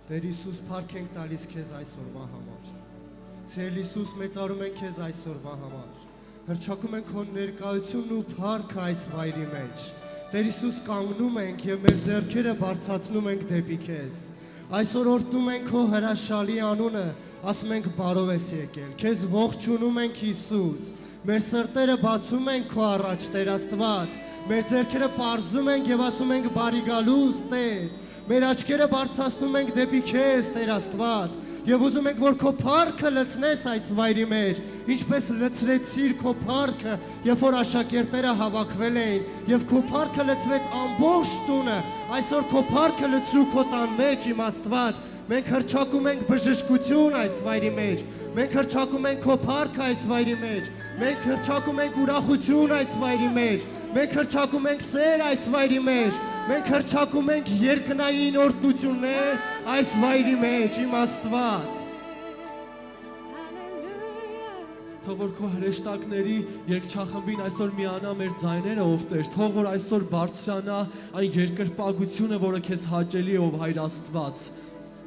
Տեր Հիսուս, փառք ենք տալիս քեզ այսօրվա համար։ Սիրելի Հիսուս, մեծարում ենք քեզ այսօրվա համար։ Հռչակում ենք քո ներկայությունն ու փառքը այս վայրի մեջ։ Տեր Հիսուս, կանգնում ենք եւ մեր ձեռքերը բարձրացնում ենք դեպի քեզ։ Այսօր օրհնում ենք քո հրաշալի անունը, ասում ենք բարով ես եկել։ Քեզ ողջունում ենք Հիսուս։ Մեր սրտերը բացում ենք քո առաջ, Տեր Աստված։ Մեր ձեռքերը պարզում ենք եւ ասում ենք բարի գալուս, Տեր։ Մեր աչքերը բարձրացնում ենք դեպի քեզ, Տեր Աստված, եւ ուզում ենք, որ քո փառքը լցնես այս վայրի մեջ, ինչպես լցրեցիր քո փառքը, երբ որ աշակերտները հավաքվել էին, եւ քո փառքը լցվեց ամբողջ տունը, այսօր քո փառքը լցրու քո տան մեջ, իմ Աստված, մենք հռչակում ենք բժշկություն այս վայրի մեջ, մենք հռչակում ենք քո փառքը այս վայրի մեջ, մենք հռչակում ենք ուրախություն այս վայրի մեջ, մենք հռչակում ենք սեր այս վայրի մեջ, մենք հռչակում ենք երկնային օրհնություններ այս վայրի մեջ, իմ Աստված։ Թող որ քո հրեշտակների երգչախմբին այսօր միանա մեր ձայները, ով Տեր, թող որ այսօր բարձրանա այն երկրպագությունը, որը քեզ հաճելի է, ով Հայր Աստված։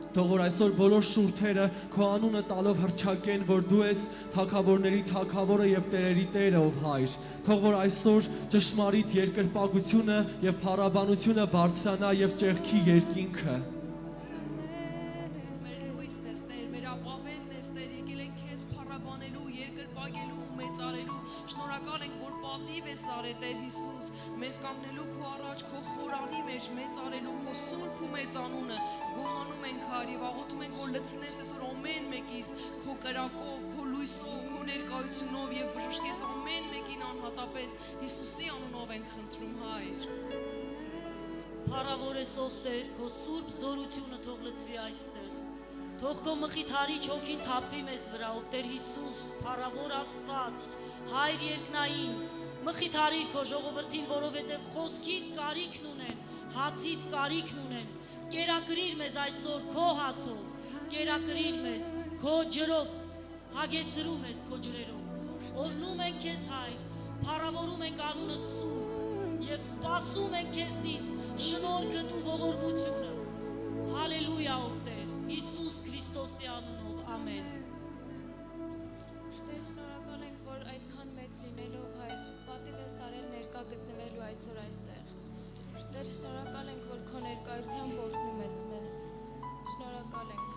Թող որ այսօր բոլոր շուրթերը քո անունը տալով հռչակեն, որ դու ես թագավորների թագավորը եւ տերերի Տերը, ով Հայր։ Թող որ այսօր ճշմարիտ երկրպագությունը եւ փառաբանությունը բարձրանա եւ ճեղքի երկինքը։ Մեր լույսն ես, Տեր, մեր ապավենն ես, Տեր, եկել ենք քեզ փառաբանելու, երկրպագելու, մեծարելու։ Շնորհակալ ենք, որ պատիվ ես արել, Տեր Հիսուս, մեզ կանգնելու քո առաջ, քո խորանի մեջ, մեծարելու քո սուրբ ու մեծ անունը։ Գոհանում ենք, Հայր, եւ աղոթում ենք, որ լցնես այսօր ամեն մեկիս քո կրակով, քո լույսով, քո ներկայությունով եւ բժշկես ամեն մեկին անհատապես Հիսուսի անունով ենք խնդրում, Հայր։ Փառավոր ես, ով Տեր, քո սուրբ զորությունը թող լցվի այստեղ։ Թող քո մխիթարիչ հոգին թափվի մեզ վրա, ով Տեր Հիսուս, փառավոր Աստված, Հայր երկնային, մխիթարիր քո ժողովրդին, որովհետև խոսքիդ կարիքն ունեն, հացիդ կարիքն ունեն։ Կերակրիր մեզ այսօր քո հացով, կերակրիր մեզ քո ջրով, հագեցրու մեզ քո ջրերով։ Օրհնում ենք քեզ, Հայր, փառավորում ենք անունդ սուրբ եւ սպասում ենք քեզնից շնորհքդ ու ողորմությունը։ Հալելույա, ով Տեր, Հիսուս Քրիստոսի անունով, ամեն։ Տեր, շնորհակալ ենք, որ այդքան մեծ լինելով, Հայր, պատիվ ես արել ներկա գտնվելու այսօր այստեղ։ Տեր, շնորհակալ ենք, որ քո ներկայությամբ օրհնում ես մեզ։ Շնորհակալ ենք։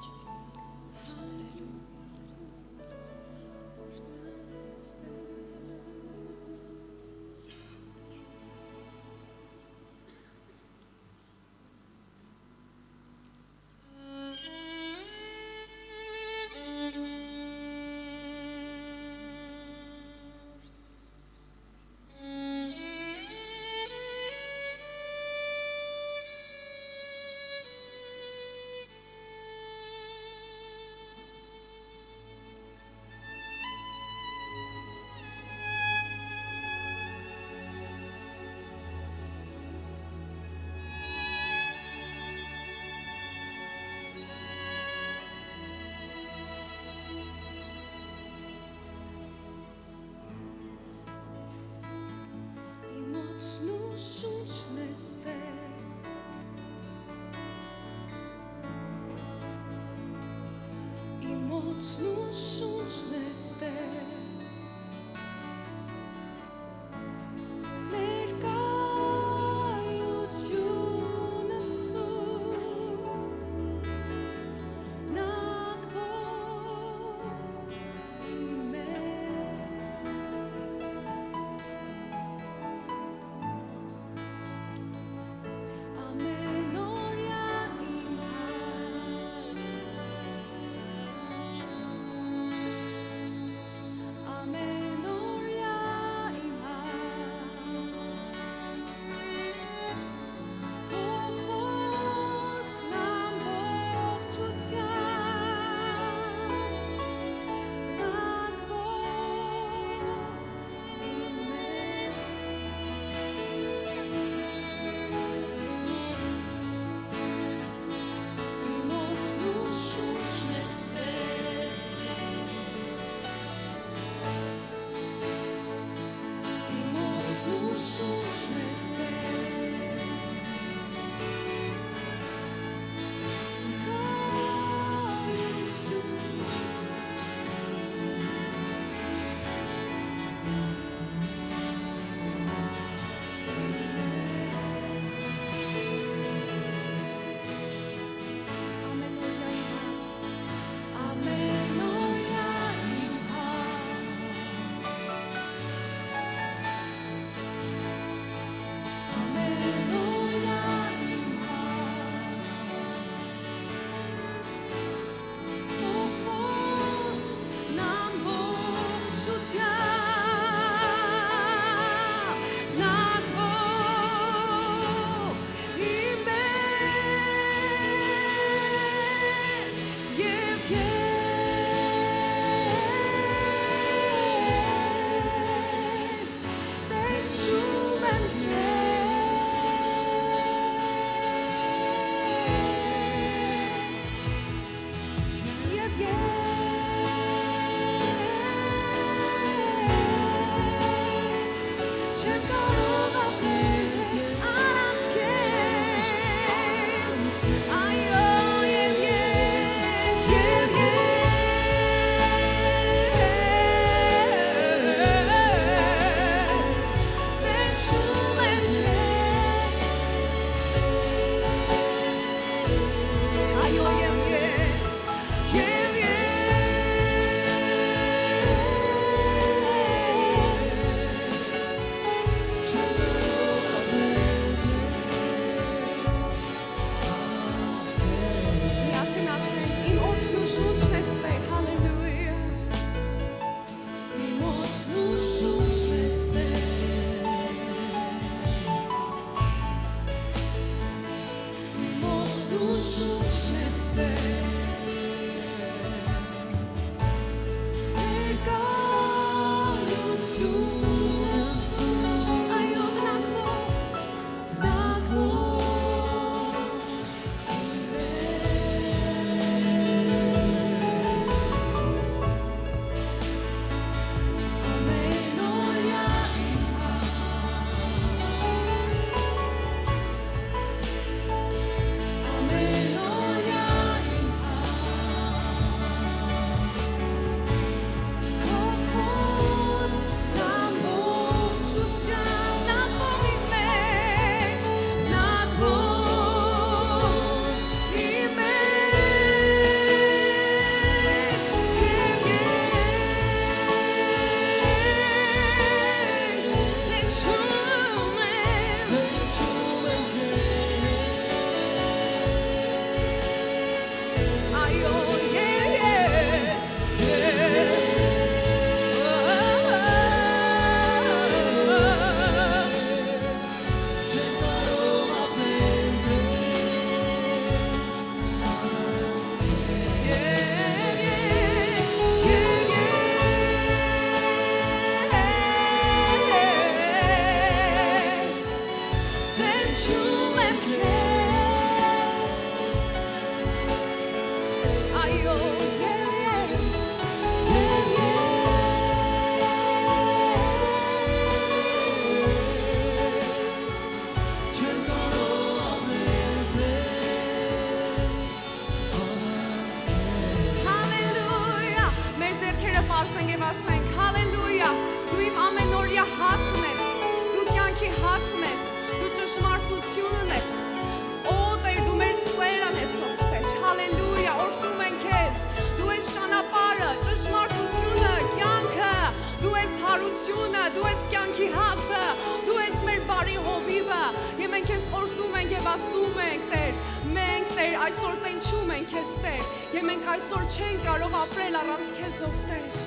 Այսօր տենչում ենք քեզ Տեր, եւ մենք այսօր չենք կարող ապրել առանց քեզով Տեր։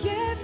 Եվ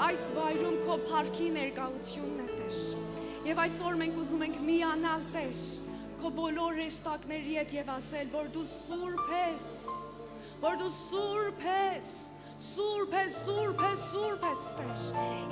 այս վայրում քո փառքի ներկայությունն է Տեր։ Եվ այսօր մենք ուզում ենք միանալ Տեր քո բոլոր հեշտակների հետ եւ ասել, որ դու սուրբ ես, որ դու սուրբ ես, սուրբ ես, սուրբ ես, սուրբ ես Տեր։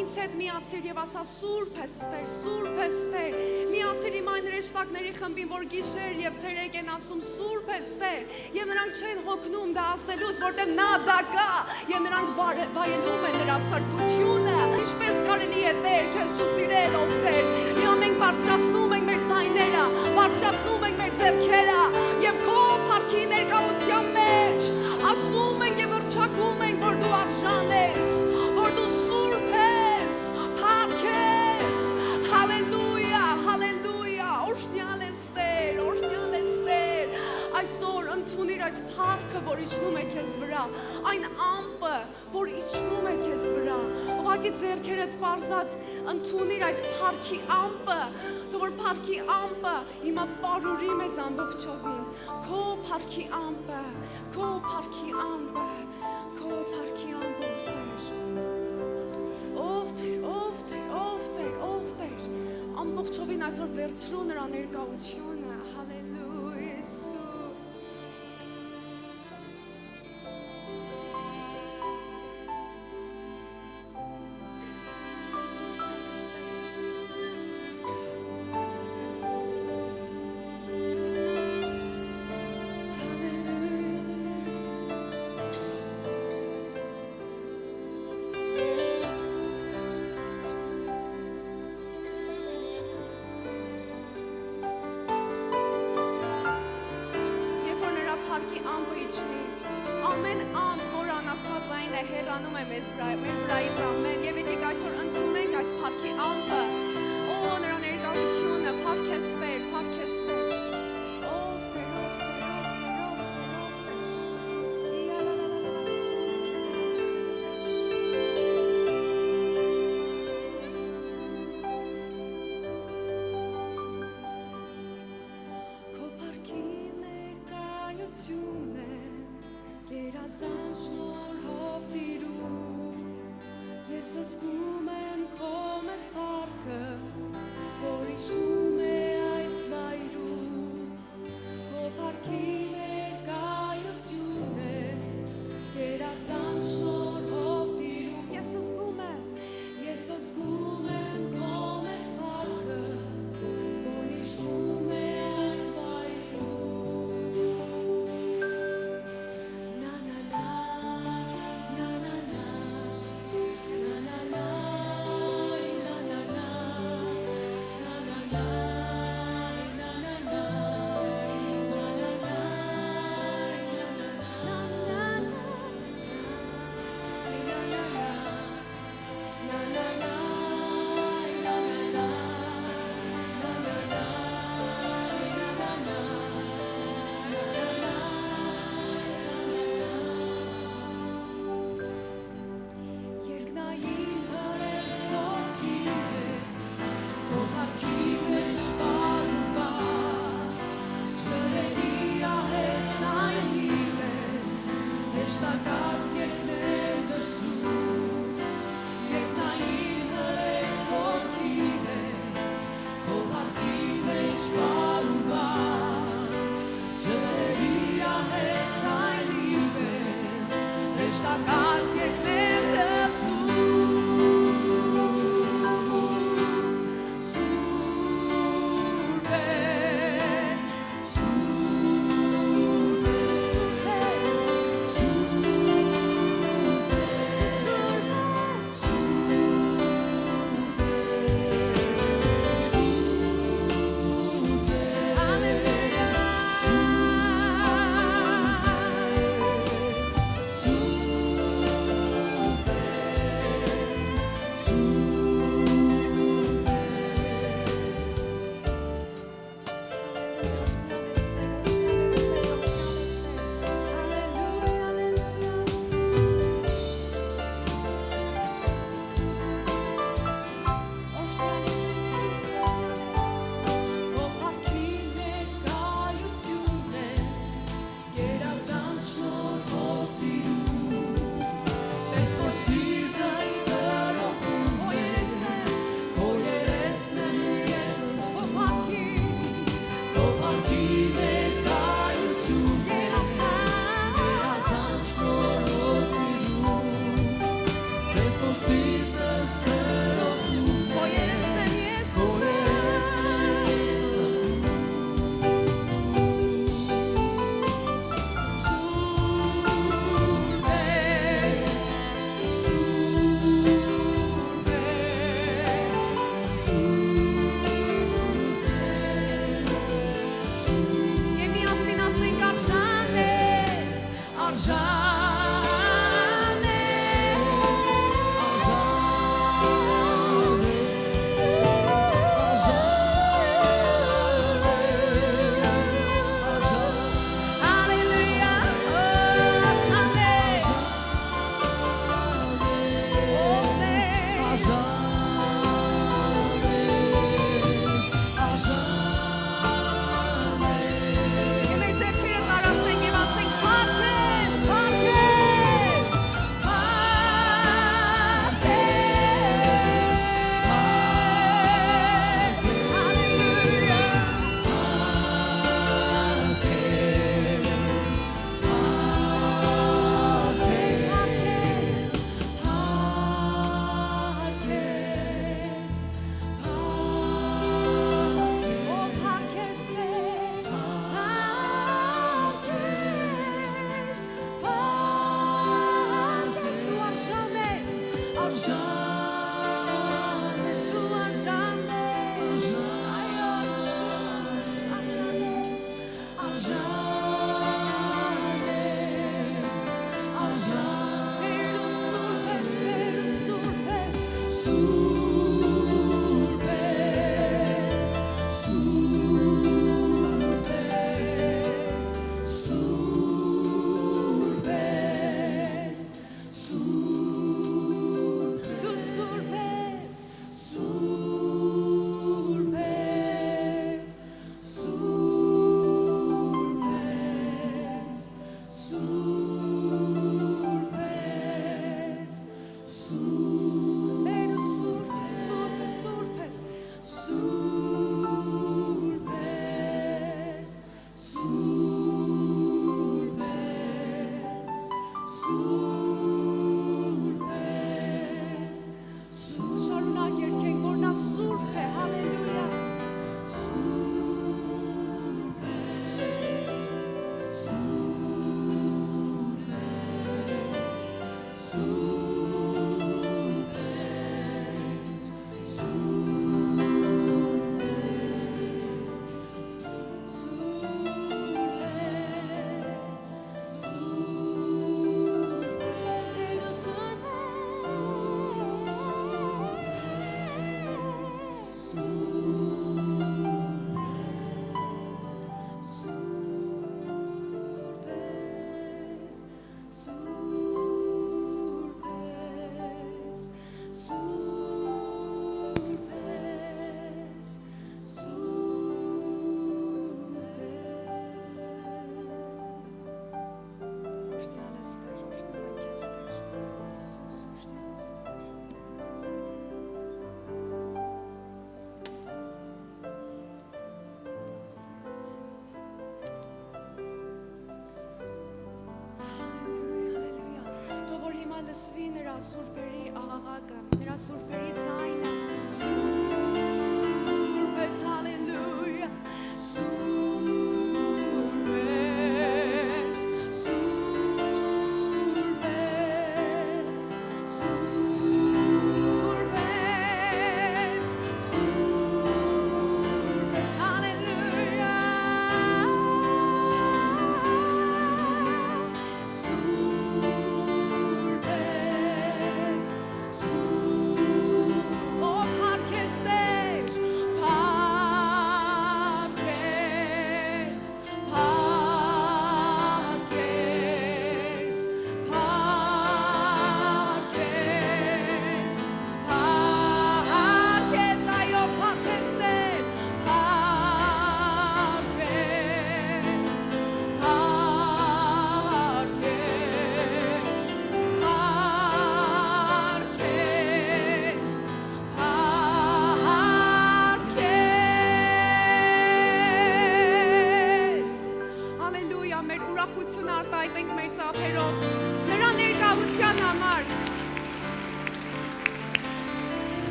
Ինձ հետ միացիր եւ ասա սուրբ ես Տեր, սուրբ ես Տեր։ Միացիր իմ այն հեշտակների խմբին, որ գիշեր եւ ցերեկ են ասում սուրբ ես Տեր, եւ նրանք չեն հոգնում դա ասելուց, որտեղ նա դա կա, եւ նրանք վայելում են նրա սրբությունը։ Ինչպես կարելի է Տեր քեզ չսիրել, ով Տեր։ Եվ մենք բարձրացնում ենք մեր ձայները, բարձրացնում ենք մեր ձեռքերը եւ քո փառքի ներկայության մեջ ասում ենք եւ հռչակում ենք, որ դու արժան ես, որ դու սուրբ ես, փառք ես։ Հալելույա, հալելույա, օրհնյալ ես Տեր, օրհնյալ ես Տեր։ Այսօր ընդունիր այդ փառքը, որ իջնում է քեզ վրա, այն ամպը, որ իջնում է քեզ վրա։ Ուղղակի ձեռքերդ պարզած ընդունիր այդ փառքի ամպը, որ փառքի ամպը հիմա պարուրի մեզ ամբողջովին։ Քո փառքի ամպը, քո փառքի ամպը, քո փառքի ամպը ով Տեր, ով Տեր, ով Տեր, ով Տեր, ամբողջովին այսօր վերցրու նրա ներկայությունը, հալելույա Հիսուս։ Փառքի ամպը իջնի, ամեն ամպ, որ անաստվածային է, հեռանում է մեր վրայից ամեն, եւ եկեք այսօր ընդունենք այդ փառքի ամպը, օ նրա ներկայությունը, փառք ես Տեր, փառք ես Տեր, ով Տեր, ով Տեր, ով Տեր, ով Երազան շնորհով տիրում, ես զգում եմ քո մեծ փառքը, որ իջնում է այս վայրում, քո փառքի ներկայություն է, երազան շնորհով տիրում, ես զգում եմ քո մեծ փառքը, որ իջնում է այս վայրում։ Երկնային հրել սոքի հետ, քո փառքի մեջ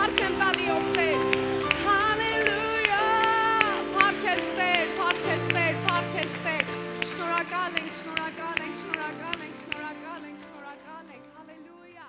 Փառք եմ տալի ով Տեր։ Հալելույա։ Փառք ես Տեր, փառք ես Տեր, փառք ես Տեր։ Շնորհակալ ենք, շնորհակալ ենք, շնորհակալ ենք, շնորհակալ ենք, շնորհակալ ենք։ Հալելույա։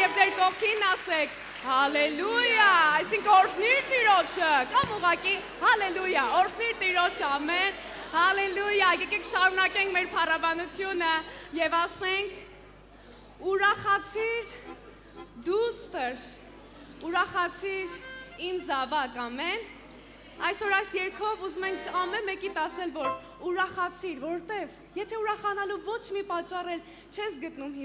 Եվ ձեր կողքին ասեք հալելույա, այսինքն օրհնիր Տիրոջը, կամ ուղղակի հալելույա, օրհնիր Տիրոջը, ամեն, հալելույա, եկեք շարունակենք մեր փառաբանությունը եւ ասենք ուրախացիր դուստր, ուրախացիր իմ զավակ, ամեն։ Այսօր այս երգով ուզում ենք ամեն մեկիդ ասել, որ ուրախացիր, որտեվ եթե ուրախանալու ոչ մի պատճառ չես գտնում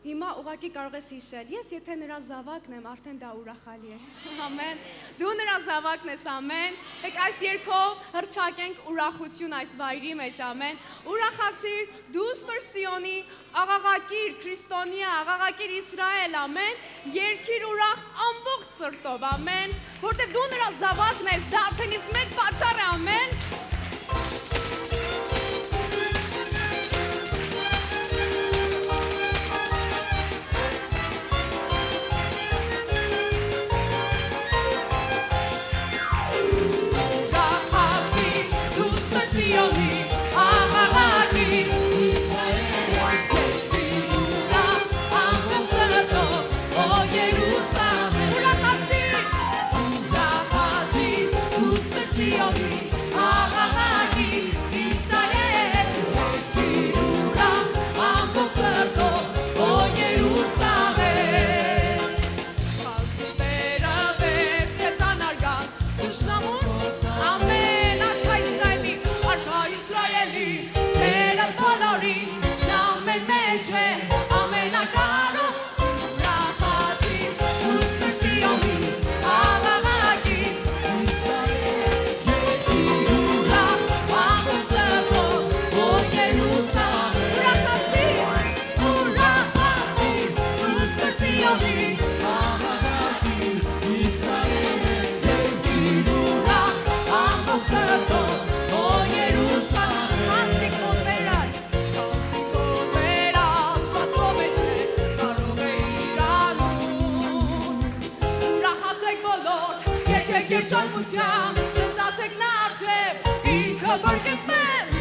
հիմա ուղղակի կարող ես հիշել, ես եթե նրա զավակն եմ, արդեն դա ուրախալի է, ամեն, դու նրա զավակն ես, ամեն, եք այս երգով հռչակենք ուրախություն այս վայրի մեջ, ամեն, ուրախացիր դուստր Սիոնի, աղաղակիր քրիստոնյա, աղաղակիր Իսրայել, ամեն, երգիր ուրախ ամբողջ սրտով, ամեն, որտեղ դու նրա զավակն ես, դա արդեն իսկ մեկ պատճառ է, ամեն։ երջանկության ծածեք նա արժև ինքը բրկեց մեզ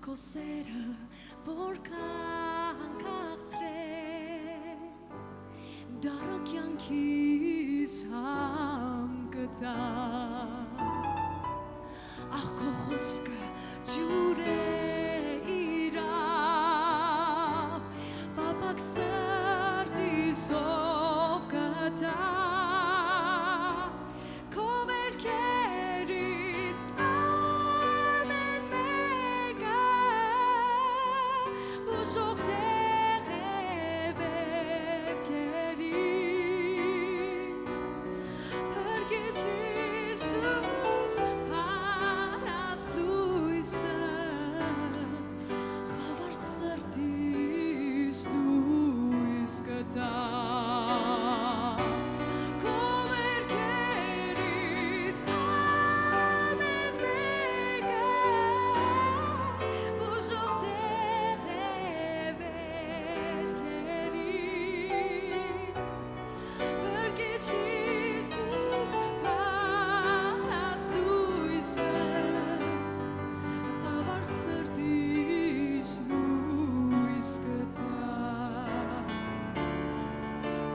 Քո սերը որքան քաղցրել դառը կյանքիս համ գտա ախ քո խոսքը ջուր է իրավ բաբակ սրտիս ով գտա քո վերքերից Bougeour tes rêves, perché Jesus parats luisat, Havart sardis luis gata. Cover kerit amen mega,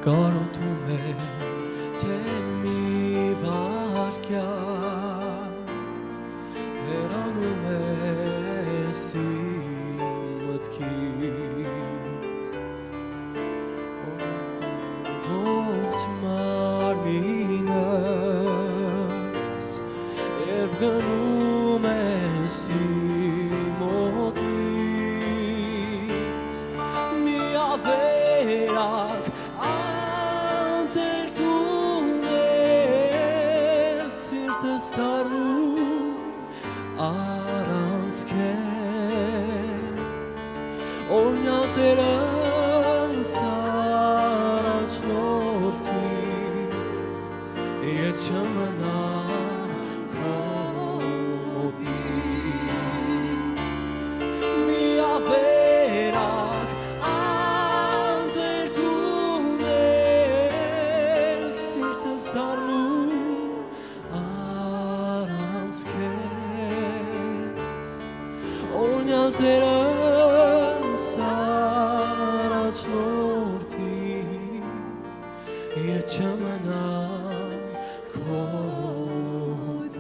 կարոտում եմ, թե մի վարկյան հեռանում ես իմ մտքից ողջ մարմինս երբ գնում ես իմ մոտից մի ավերակ անտերտում ես սիրտս դառնում առանց քեզ օրնյալ Տերս առաջնորդի ես չմնա քո մոտից մի ավերակ անտերտում ես սիրտս դառնում առանց քեզ օրնյալ Տերս առաջնորդի ես չմնա քո մոտից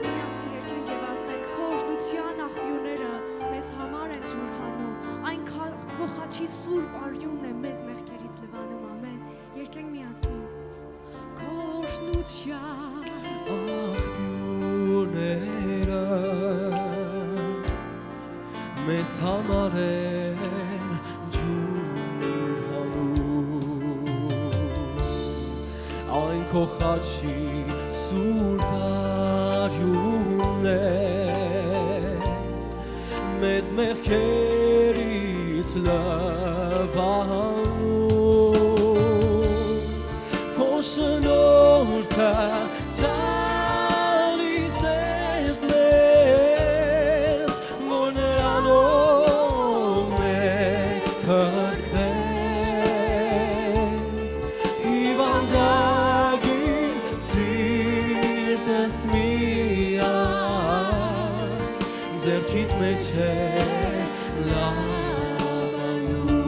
Միասին երկենք եւ ասենք քո օրհնության աղբյուրները մեզ համար են ջուր հանում այն քո խաչի սուրբ արյունն է մեզ մեղքերից լվանում ամեն երկենք միասին քո օրհնության աղբյուրները մեզ համար են ջուր հանում այն քո խաչի սուրբ արյունն է մեզ մեղքերից լվանում քո շնորհքը տալիս ես մեզ որ նրանով մենք փրկվենք հիվանդագին սիրտս միայն ձեռքիդ մեջ է լավանում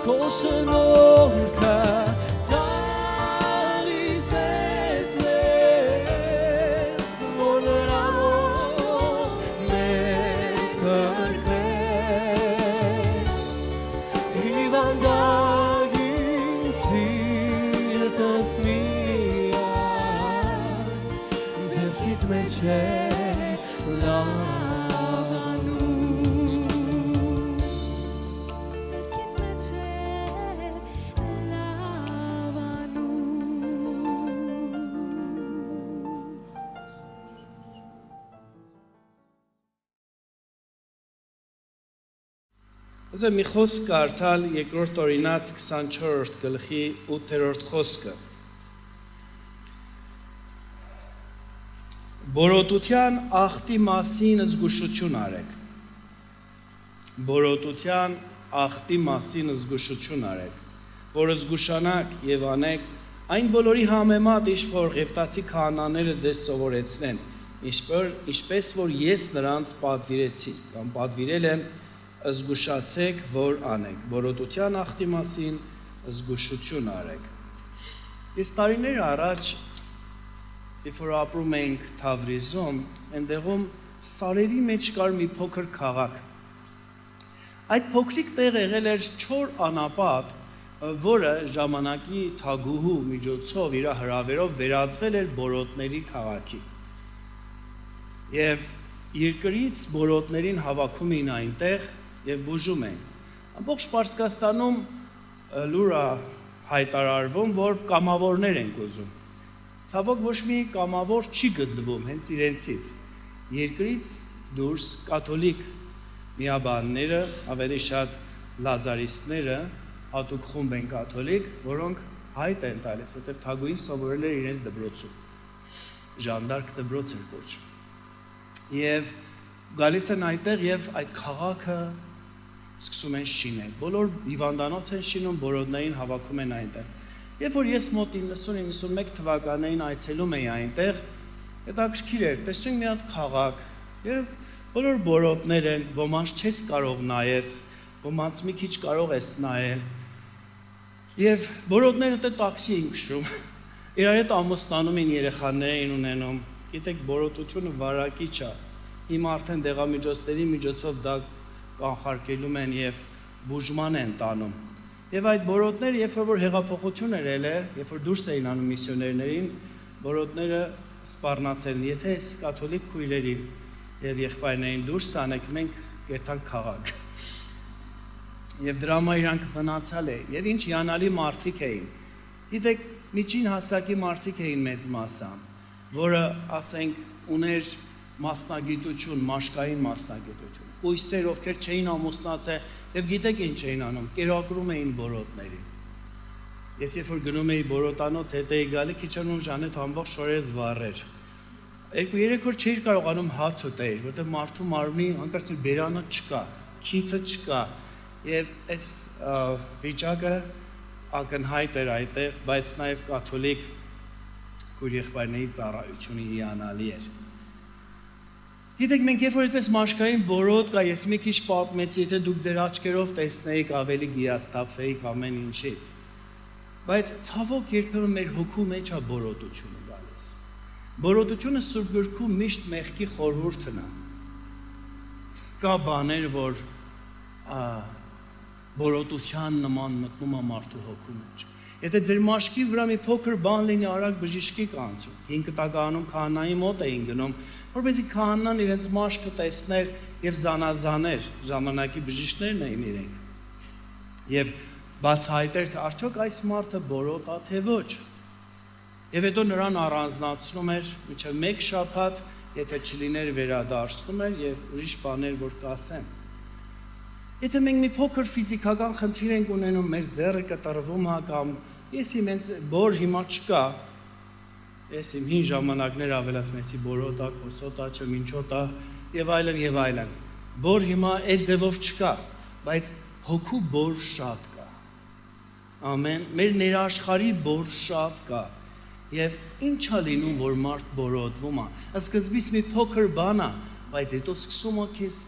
քո շնորհքը տալիս ես մեզ որ նրանով մենք փրկվենք հիվանդագին սիրտս միայն ձեռքիդ մեջ է լավանում ձերքիդ մեջ է լավանում Ուզում եմ մի խոսք կարդալ երկրորդ օրինաց 24-րդ գլխի 8-րդ խոսքը։ Բորոտության ախտի մասին զգուշություն արեք։ Բորոտության ախտի մասին զգուշություն արեք, որ զգուշանաք եւ անեք այն բոլորի համեմատ, ինչ որ Ղևտացի քահանաները ձեզ սովորեցնեն, ինչպես որ ես նրանց պատվիրեցի կամ պատվիրել եմ, զգուշացեք, որ անեք։ Բորոտության ախտի մասին զգուշություն արեք։ Իսկ տարիներ առաջ, երբ որ ապրում էինք Թավրիզում, այնտեղում սարերի մեջ կար մի փոքր քաղաք։ Այդ փոքրիկ տեղը եղել էր 4 անապատ, որը ժամանակի թագուհու միջոցով իր հրավերով վերածվել էր բորոտների քաղաքի։ Եվ երկրից բորոտներին հավաքում էին այնտեղ եւ բուժում էին։ Ամբողջ Պարսկաստանում լուր է հայտարարվում, որ կամավորներ են ուզում։ Ցավոք ոչ մի կամավոր չի գտնվում հենց իրենցից։ Երկրից դուրս կաթոլիկ միաբանները, ավելի շատ լազարիստները, հատուկ խումբ են կաթոլիկ, որոնք հայտ են տալիս, որտեղ թագուհին սովորել էր իրենց դպրոցում։ Ժանդարկ դպրոց էր կոչվում։ Եվ գալիս են այնտեղ եւ այդ քաղաքը սկսում են շինել։ Բոլոր հիվանդանոց են շինում, բորոտներին հավաքում են այնտեղ։ Երբ որ ես մոտ 90-91 թվականներին այցելում էի այնտեղ, հետաքրքիր էր, տեսնենք մի հատ քաղաք եւ բոլոր բորոտներ են, ոմանց չես կարող նայես, ոմանց մի քիչ կարող ես նայել։ Եվ բորոտները դե տաքսի էին քշում։ Իրար հետ ամուսնանում են, երեխաներ էին ունենում։ Գիտեք, բորոտությունը վարակիչ է։ Հիմա արդեն դեղամիջոցների միջոցով դա կանխարգելում են եւ բուժման են տանում։ Եվ այդ բորոտները, երբ որ հեղափոխություն էր ելել, երբ որ դուրս էին անում միսիոներներին, բորոտները սպառնացել են, եթե այս կաթոլիկ քույրերին եւ եղբայրներին դուրս անեք, մենք կերտանք քաղաք։ Եվ դրա համար իրանք մնացալ է, եւ ինչ հիանալի մարդիկ էին։ Գիտեք, միջին հասակի մարդիկ էին մեծ մասամբ, որը, ասենք, ուներ մասնագիտություն, մաշկային մասնագիտություն։ Կույսեր, ովքեր չէին ամուսնացել, եւ գիտեք ինչ էին անում, կերակրում էին բորոտներին։ Ես երբ որ գնում էի բորոտանոց, հետ էի գալի, քիչ անուն Ժանետ ամբողջ շորերս վառեր։ 2-3 օր չէի կարողանում հաց ուտել, որտեղ մարդու մարմնի հանկարծ բերանը չկա, քիթը չկա, եւ այս վիճակը ակնհայտ էր այդտեղ, բայց նաեւ կաթոլիկ քույր-եղբայրների ծառայությունը հիանալի էր։ Գիտեք, մենք երբ որ այդպես մաշկային բորոտ կա, ես մի քիչ պատմեցի, եթե դուք ձեր աչքերով տեսնեիք, ավելի գիաստափվեիք ամեն ինչից։ Բայց ցավոք երբեմն մեր հոգու մեջ է բորոտությունը գալիս։ Բորոտությունը Սուրբ Գրքում միշտ մեղքի խորհուրդն է։ Կա բաներ, որ բորոտության նման մտնում է մարդու հոգու մեջ։ Եթե ձեր մաշկի վրա մի փոքր բան լինի, արագ բժիշկի կանցում։ 5 տականում քահանայի մոտ էին գնում, որպեսզի քահանան իրենց մաշկը տեսներ եւ զանազաներ, ժամանակի բժիշկներն էին իրենք։ Եվ բացահայտեր, թե արդյոք այս մարդը բորոտ է թե ոչ։ Եվ հետո նրան առանձնացնում էր մինչև 1 շաբաթ, եթե չլիներ վերադարձնում էր եւ ուրիշ բաներ որ կասեն։ Եթե մենք մի փոքր ֆիզիկական խնդիր ենք ունենում, մեր ձեռը կտրվում է կամ ես իմ հենց բոր հիմա չկա, ես իմ հին ժամանակներ ավելացնում եմ, բորոտա, կոսոտա, չմինչոտա եւ այլն եւ այլն։ Բոր հիմա այդ ձևով չկա, բայց հոգու բոր շատ կա։ Ամեն, մեր ներաշխարհի բոր շատ կա։ Եվ ինչ է լինում, որ մարդ բորոտվում է։ Սկզբից մի փոքր բան է, բայց հետո սկսում է քեզ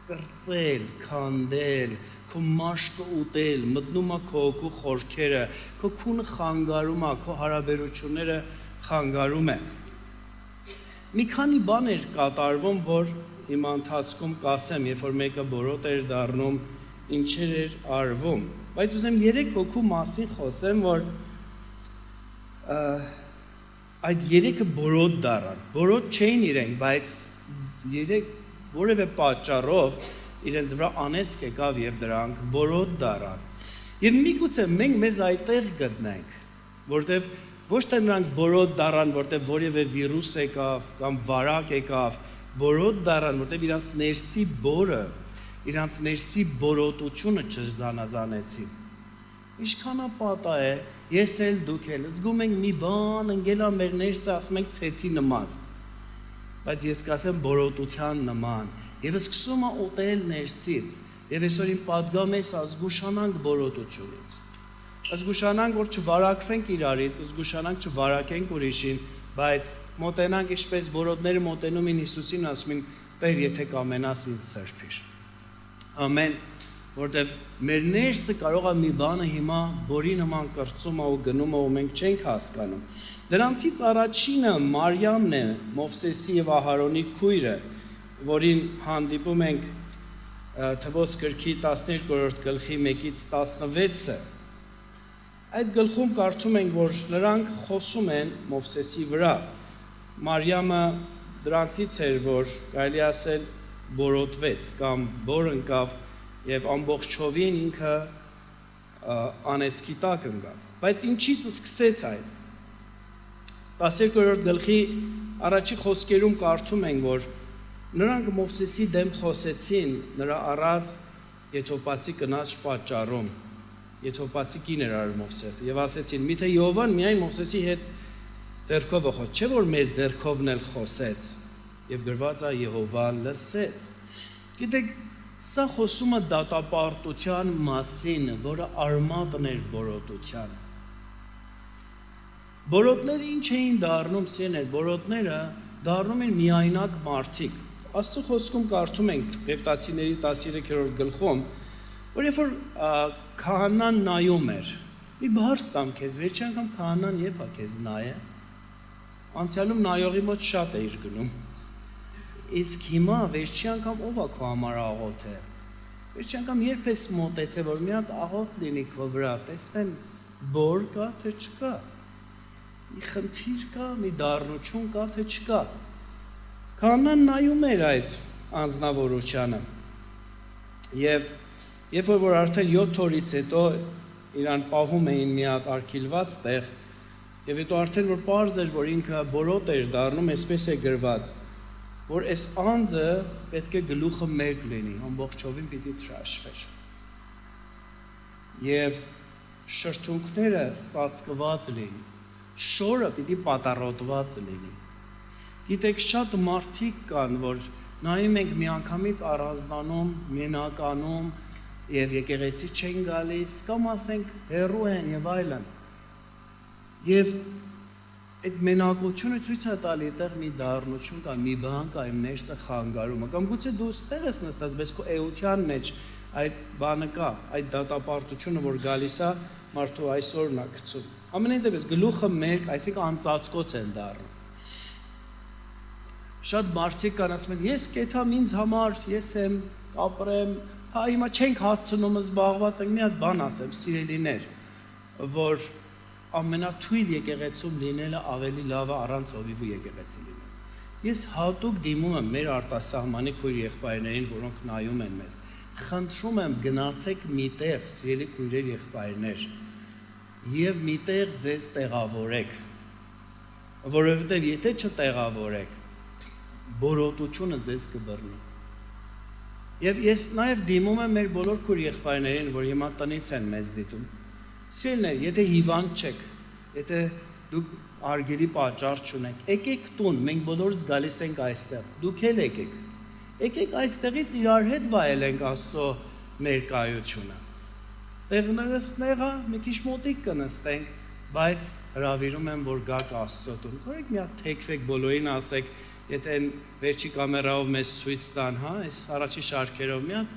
կրծել, քանդել, քո մաշկը ուտել, մտնում է քո հոգու խորքերը, քո քունը խանգարում է, քո հարաբերությունները խանգարում է։ Մի քանի բան էր կատարվում, որ հիմա ընթացքում կասեմ, երբ որ մեկը բորոտ էր դառնում, ինչեր էր արվում։ Բայց ուզեմ 3 հոգու մասին խոսեմ, որ այդ 3-ը բորոտ դառան։ Բորոտ չէին իրենք, բայց 3 որևէ պատճառով իրենց վրա անեծք եկավ եւ դրանք բորոտ դառան։ Եվ միգուցե մենք մեզ այդտեղ գտնենք, որտեվ ոչ թե նրանք բորոտ դառան, որտեվ որևէ վիրուս եկավ կամ վարակ եկավ, բորոտ դառան, որտեվ իրանց ներսի բորը, իրանց ներսի բորոտությունը չզանազանեցին։ Ինչքան ապատա է, ես էլ դուք էլ զգում ենք մի բան ընկել է մեր ներսը, ասում ենք ցեցի նման։ Բայց ես կասեմ բորոտության նման, եւ սկսում է ուտել ներսից, եւ այսօր իմ պատգամ է զգուշանանք բորոտությունից։ Զգուշանանք, որ չվարակվենք իրարից, զգուշանանք չվարակենք ուրիշին, բայց մոտենանք ինչպես բորոտները մոտենում են Հիսուսին, ասում են՝ Տեր, եթե կամենաս ինձ սրբիր։ Ամեն, որտեվ մեր ներսը կարող է մի բանը հիմա բորի նման կրծում է ու գնում է ու մենք չենք հասկանում։ Դրանցից առաջինը Մարիամն է, Մովսեսի եւ Ահարոնի քույրը, որին հանդիպում ենք Թվոց գրքի 12-րդ գլխի 1-ից 16-ը։ Այդ գլխում կարդում ենք, որ նրանք խոսում են Մովսեսի վրա։ Մարիամը դրանցից էր, որ կարելի ասել բորոտվեց կամ բոր ընկավ եւ ամբողջովին ինքը անեծքի տակ ընկավ։ Բայց ինչից սկսեց այդ։ 12-րդ գլխի առաջի խոսքերում կարդում ենք, որ նրանք Մովսեսի դեմ խոսեցին նրա առած եթովպացի կնաչ պատճառում։ Եթովպացի կին էր արել Մովսեսը եւ ասեցին՝ միթե Եհովան միայն Մովսեսի հետ ձեռքով խոս, չէ՞ որ մեր ձեռքովն էլ խոսեց։ Եվ գրված է Եհովան լսեց։ Գիտեք, սա խոսում է դատապարտության մասին, որը արմատն էր բորոտության։ Բորոտները ինչ էին դառնում, սիրներ, բորոտները դառնում են միայնակ մարդիկ։ Աստծո խոսքում կարդում ենք Ղևտացիների 13-րդ գլխում, որ երբ որ քահանան նայում էր, մի բարձ տամ քեզ, վերջի անգամ քահանան երբ է քեզ նայե, անցյալում նայողի մոտ շատ է իր գնում։ Իսկ հիմա վերջի անգամ ով է քո համար աղոթե։ Վերջի անգամ երբ ես մոտեցե, որ մի հատ աղոթ լինի քո վրա, տեսնեն բոր կա, թե չկա։ Մի խնդիր կա, մի դառնություն կա, թե չկա։ Քահանան նայում էր այդ անձնավորությանը։ Եվ երբ որ արդեն 7 օրից հետո իրան պահում էին մի հատ արգիլված տեղ, եւ հետո արդեն որ պարզ էր, որ ինքը բորոտ էր դառնում, այսպես է գրված, որ այս անձը պետք է գլուխը մեկ լինի, ամբողջովին պիտի թրաշվեր։ Եվ շրթունքները ծածկված լինի, շորը պիտի պատառոտված լինի։ Գիտեք, շատ մարդիկ կան, որ նայում ենք միանգամից առանձնանում, մենականում եւ եկեղեցի չեն գալիս, կամ ասենք հեռու են եւ այլն։ Եվ այդ մենակությունը ցույց է տալի այդտեղ մի դառնություն կա, մի բան կա, իմ ներսը խանգարում է, կամ գուցե դու ստեղ ես նստած, բայց քո էության մեջ այդ բանը կա, այդ դատապարտությունը, որ գալիս է, մարդու այսօրն է գցում։ Ամենայն դեպս գլուխը մեկ, այսինքն անծածկոց են դառնում։ Շատ մարդիկ կան ասում են, ես կեթամ ինձ համար, ես եմ, կապրեմ, հա հիմա չենք հասցնում զբաղված ենք, մի հատ բան ասեմ, սիրելիներ, որ ամենաթույլ եկեղեցում լինելը ավելի լավ է առանց հովիվու եկեղեցի լինել։ Ես հատուկ դիմում եմ մեր արտասահմանի քույր եղբայրներին, որոնք նայում են մեզ։ Խնդրում եմ գնացեք միտեղ, սիրելի քույրեր եղբայրներ, եւ միտեղ ձեզ տեղավորեք, որովհետեւ եթե չտեղավորեք, բորոտությունը ձեզ կբռնի։ Եվ ես նաև դիմում եմ մեր բոլոր քույր եղբայրներին, որ հիմա տնից են մեզ դիտում։ Սիրելիներ, եթե հիվանդ չեք, եթե դուք արգելի պատճառ չունեք, եկեք տուն, մենք բոլորս գալիս ենք այստեղ, դուք էլ եկեք։ Եկեք այստեղից իրար հետ վայելենք Աստծո ներկայությունը։ Տեղներս նեղա, մի քիչ մոտիկ կնստենք, բայց հրավիրում եմ, որ գաք Աստծո տուն։ Որեք մի հատ թեքվեք բոլորին ասեք, եթե այն վերջի կամերայով մեզ ցույց տան, հա, այս առաջի շարքերով մի հատ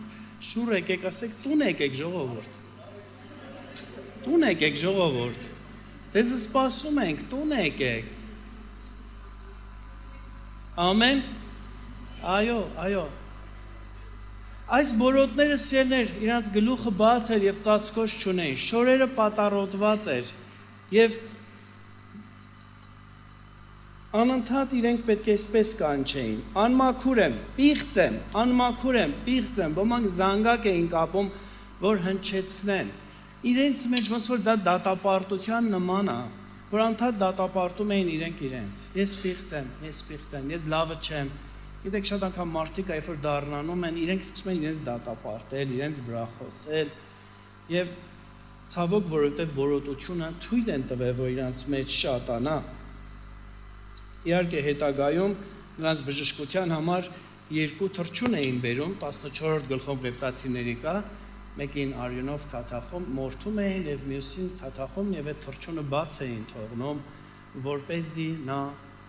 շուռ եկեք, ասեք տուն եկեք ժողովուրդ։ Տուն եկեք ժողովուրդ։ Ձեզ սպասում ենք, տուն եկեք։ Ամեն։ Այո։ Այս բորոտները սիրներ, իրանց գլուխը բաց էր եւ ծածկոց չունեին, շորերը պատառոտված էր եւ անընդհատ իրենք պետք է այսպես կանչեին, անմաքուր եմ, պիղծ եմ, ոմանք զանգակ էին կապում, որ հնչեցնեն։ Իրենց մեջ ոնց որ դա դատապարտության նման է, որ անընդհատ դատապարտում էին իրենց։ Ես պիղծ եմ, ես լավը չեմ։ Գիտեք, շատ անգամ մարդիկ այ որ դառնանում են, իրենք սկսում են իրենց դատապարտել, իրենց վրա խոսել, եւ ցավոք, որովհետեւ բորոտությունը թույլ են տվել, որ իրենց մեջ շատանա։ Իհարկե հետագայում նրանց բժշկության համար 2 թռչուն էին բերում, 14-րդ գլխում Ղևտացիների կա, մեկին արյունով թաթախում, մորթում էին եւ մյուսին թաթախում եւ այդ թռչունը բաց էին թողնում, որպեսզի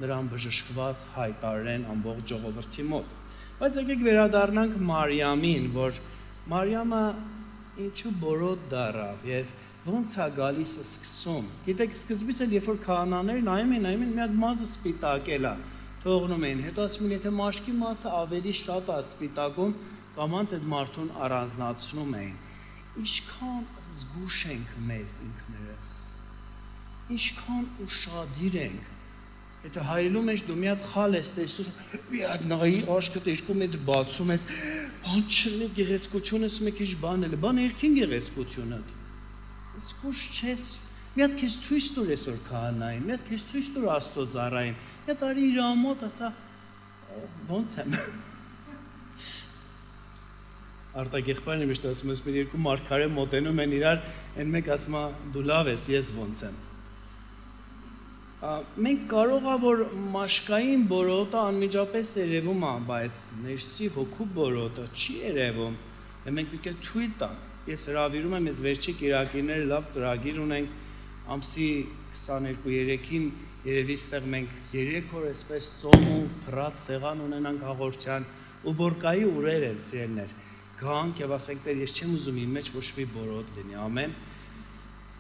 նրան բժշկված հայտարարեն ամբողջ ժողովրդի մոտ։ Բայց եկեք վերադառնանք Մարիամին, որ Մարիամը ինչու բորոտ դառավ եւ ոնց է գալիս սկսում։ Գիտեք, սկզբից էլ երբ որ քահանաները նայում են, մի հատ մազը սպիտակել է, թողնում են, հետո ասում են, եթե մաշկի մասը ավելի շատ է սպիտակում, կամանց այդ մարդուն առանձնացնում էին։ Ինչքան զգուշ ենք մեզ ինքներս, ինչքան ուշադիր ենք։ Եթե հայելու մեջ դու մի հատ խալ ես տեսնում, մի հատ նայի աշկը 2 մետր բացում ես, բան չլինի գեղեցկությունս մի քիչ բան էլ, բան երկին գեղեցկությունը։ Զգուշ չես, մի հատ քեզ ցույց տուր այսօր քահանային, մի հատ քեզ ցույց տուր Աստծո ծառային, մի հատ արի իր ամոթ, ասա ոնց եմ։ Արտակ եղբայրն միշտ ասում ես, մեր 2 մարգարե մոտենում են իրար, այն մեկ ասում է դու լավ ես, ես ոնց եմ։ Մենք կարող է որ մաշկային բորոտը անմիջապես երևում է, բայց ներսի հոգու բորոտը չի երևում։ Մենք պետք է թույլ տանք։ Ես հրավիրում եմ ես վերջի կիրակիները լավ ծրագիր ունենք ամսի 22-3-ին երևի ստեղ մենք 3 օր այսպես ծոմ ու փռած սեղան ունենանք հաղորդյան ու բորկայի ուրեր են սիրելներ։ Գանք եւ ասենք Տեր, ես չեմ ուզում իմ մեջ ոչ մի բորոտ լինի, ամեն։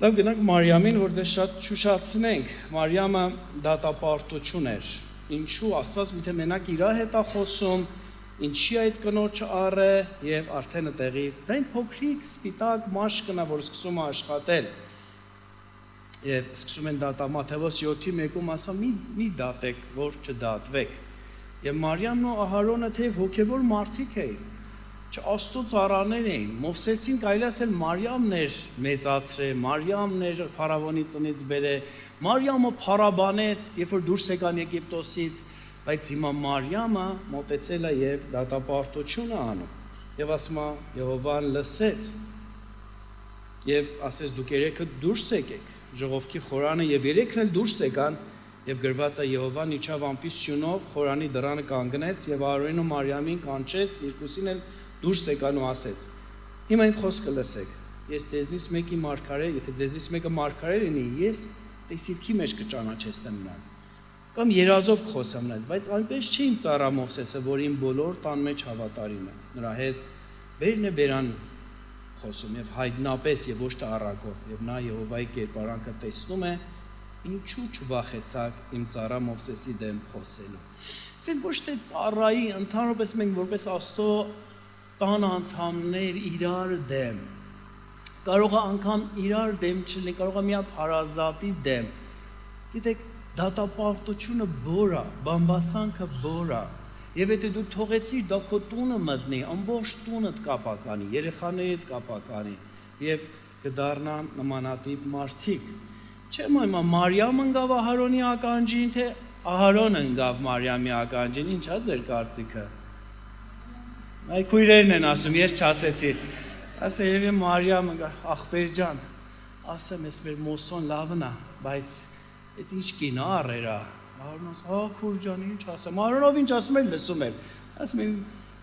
Լավ գնանք Մարիամին, որ դες շատ շուշացնենք։ Մարիամը դատապարտություն էր։ Ինչու Աստված միթե մենակ իր հետ է խոսում, ինչի այդ կնոջը առե եւ արդեն այդտեղից դա այն փոքրիկ սպիտակ մաշկն է, որ սկսում է աշխատել։ Եվ սկսում են դատա Մատթեոս 7:1-ում ասում մի դատեք, որ չդատվեք։ Եվ Մարիամն ու Ահարոնը թեև հոգևոր մարդիկ էին, Աստծո ծառաներ էին։ Մովսեսին կարելի ասել Մարիամն էր մեծացրել, Մարիամն էր փարավոնի տնից բերել, Մարիամը փարաբանեց, երբ որ դուրս եկան Եգիպտոսից, բայց հիմա Մարիամը մոտեցել է եւ դատապարտություն է անում։ Եվ ասում է Եհովան լսեց։ Եվ ասեց դուք երեքը դուրս եկեք, ժողովքի խորանը եւ երեքն էլ դուրս եկան եւ գրված է Եհովան իջավ ամպի սյունով, խորանի դռանը կանգնեց եւ Ահարոնին ու Մարիամին կանչեց, երկուսին էլ դուրս եկան ու ասեց. Հիմա այն խոսքը լսեք։ Ես ձեզնից մեկի մարգարե, եթե ձեզնից մեկը մարգարե լինի, ես տեսիլքի մեջ կճանաչեցնեմ նրան։ Կամ երազով կխոսեմ նրանց, բայց այնպես չի իմ ծառա Մովսեսը, որ իմ բոլոր տան մեջ հավատարիմ է։ Նրա հետ բերն է բերան խոսում եւ հայտնապես եւ ոչ թե առակով եւ նա Եհովայի կերպարանքը տեսնում է, ինչու չվախեցաք իմ ծառա Մովսեսի դեմ խոսելու։ Սեն ոչ թե ծառայի, ընդհանրապես մենք որպես Աստծո տան անդամներ իրար դեմ, կարող է անգամ իրար դեմ չլինի, կարող է մի հատ հարազատի դեմ։ Գիտեք, դատապարտությունը բոր է, բամբասանքը բոր է։ Եվ եթե դու թողեցիր դա քո տունը մտնի, ամբողջ տունդ կապականի, երեխաներիդ կապականի եւ կդառնան նմանատիպ մարդիկ։ Չեմ այմա Մարիամը ընկավ Ահարոնի ականջին, թե Ահարոնը ընկավ Մարիամի ականջին, ի՞նչ է ձեր կարծիքը։ Այ քույրերն են ասում, ես չասեցի։ Ասա երևի Մարիամը ընկավ, ախպեր ջան, ասեմ, ես մեր մոսոն լավն է, բայց այդ ինչ կինա առերա։ Ահարոնը ասա, քուր ջան, ինչ ասեմ։ Ահարոնով ինչ ասում էր, լսում էր։ Ասում են,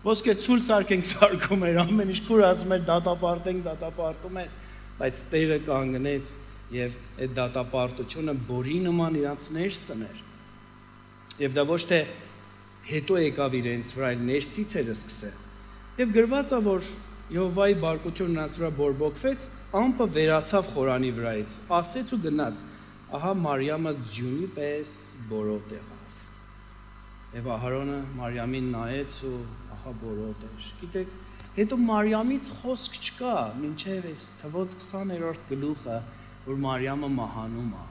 ոսկե ցույց սարքենք սարքում էր, ամեն ինչ քուր ասում էր, դատապարտենք, դատապարտում էր, բայց Տերը կանգնեց եւ այդ դատապարտությունը բորի նման իրանց ներսն էր։ Եվ դա ոչ թե հետո եկավ իրենց վրա, այլ ներսից էր սկսել։ Եվ գրված է, որ Եհովայի բարկությունը նրանց վրա բորբոքվեց, ամպը վերացավ խորանի վրայից, ասեց ու գնաց, ահա Մարիամը ձյունի պես բորոտ եղավ։ Եվ Ահարոնը Մարիամին նայեց ու ահա բորոտ էր։ Գիտեք, հետո Մարիամից խոսք չկա, մինչև այս թվոց 20-րդ գլուխը, որ Մարիամը մահանում է։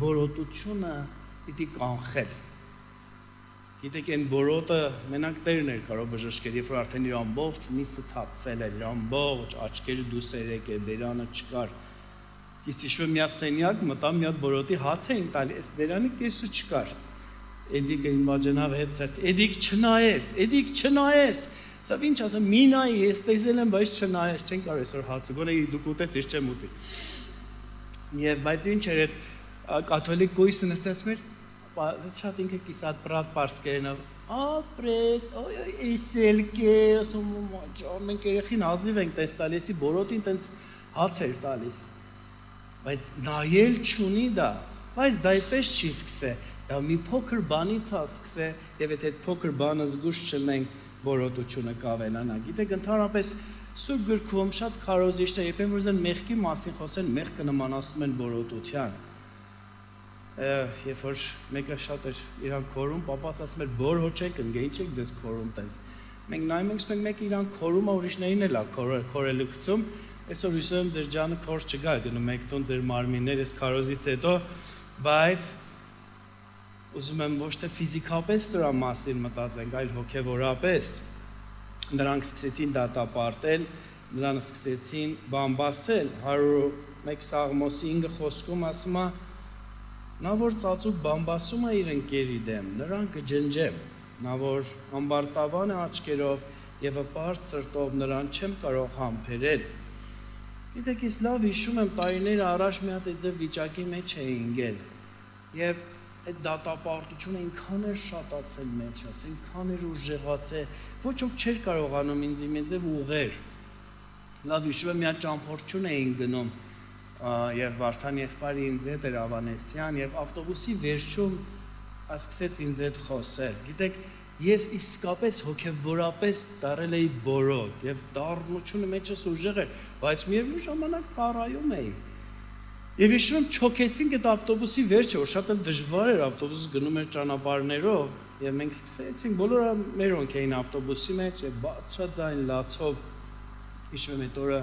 Բորոտությունը պիտի կանխել։ Գիտեք, այն բորոտը մենակ Տերն էր կարող բժշկել, երբ որ արդեն իր ամբողջ միսը թափվել էր, իր ամբողջ աչքերը դուսեր եկել, բերանը չկար։ Ես հիշում եմ մի հատ սենյակ մտա, մի հատ բորոտի հաց էին տալի, այս բերանի կեսը չկար։ Էդիկը իմաջանավ հետ սերտ, Էդիկ չնայես։ Սա ինչ ասեմ, մի նայի, ես տեսել եմ, բայց չնայես, չեն կարող այսօր հացը, գոնե դուք ուտես, ես չեմ ուտի։ Եվ բայց ինչ էր այդ կաթոլիկ գույսը նստեցում էր, շատ ինքը կիսատ պրատ պարսկերենով, ապրես, իսելկե, ասում ջան, մենք երեխին ազիվ ենք տես տալիս, բորոտին տենց հաց էր տալիս, բայց նայել չունի դա, բայց դա այդպես չի սկսե, դա մի փոքր բանից է սկսե, եւ եթե այդ փոքր բանը զգուշ չլինենք, բորոտությունը կավելանա։ Գիտեք, ընդհանրապես Սուրբ գրքում շատ քարոզիչներ, երբ որ զեն մեղքի մասին խոսեն, մեղքը նմանացնում են բորոտության։ Երբ որ մեկը շատ էր իրան քորում, պապաս ասում էր բոր հոչեք ընկե, ինչ եք դες քորում տենց։ Մենք նայում ենք, մենք մեկը իրան քորում է, ուրիշներին էլ է քորելու գցում։ Այսօր հույսով եմ ձեր ջանը քոր չգա, գնում եք տուն ձեր մարմիններ այս քարոզից հետո, բայց ուզում եմ ոչ թե ֆիզիկապես դրա մասին մտածենք, այլ հոգևորապես։ Նրանք սկսեցին դատապարտել, նրանք սկսեցին բամբասել, 101 Սաղմոսի 9 խոսքում ասում է, նա որ ծածուկ բամբասում է իր ընկերի դեմ, նրան կջնջեմ, նա որ ամբարտավան է աչքերով եւ ապարտ սրտով նրան չեմ կարող համբերել։ Գիտեք, ես լավ հիշում եմ տարիներ առաջ մի հատ այդ վիճակի մեջ էի ընկել եւ այդ դատապարտությունը ինքան էր շատացել մեջս, ինքան էր ուժեղացել, ոչ ոք չէր կարողանում ինձ իմ ուղղել։ Լավ հիշում եմ մի հատ ճամփորդություն էին գնում եւ Վարդան եղբայրը ինձ հետ էր Ավանեսյան եւ ավտոբուսի վերջում սկսեց ինձ հետ խոսել։ Գիտեք, ես իսկապես հոգեվորապես դարել էի բորոտ եւ դառնությունը մեջս ուժեղ էր, բայց միևնույն ժամանակ ծառայում էի։ Եվ հիշում եմ չոքեցինք այդ ավտոբուսի վերջը, որ շատ էլ դժվար էր, ավտոբուսը գնում էր ճանապարհներով եւ մենք սկսեցինք բոլորը մերոնք էին ավտոբուսի մեջ եւ բարձրաձայն լացով հիշում եմ այդ օրը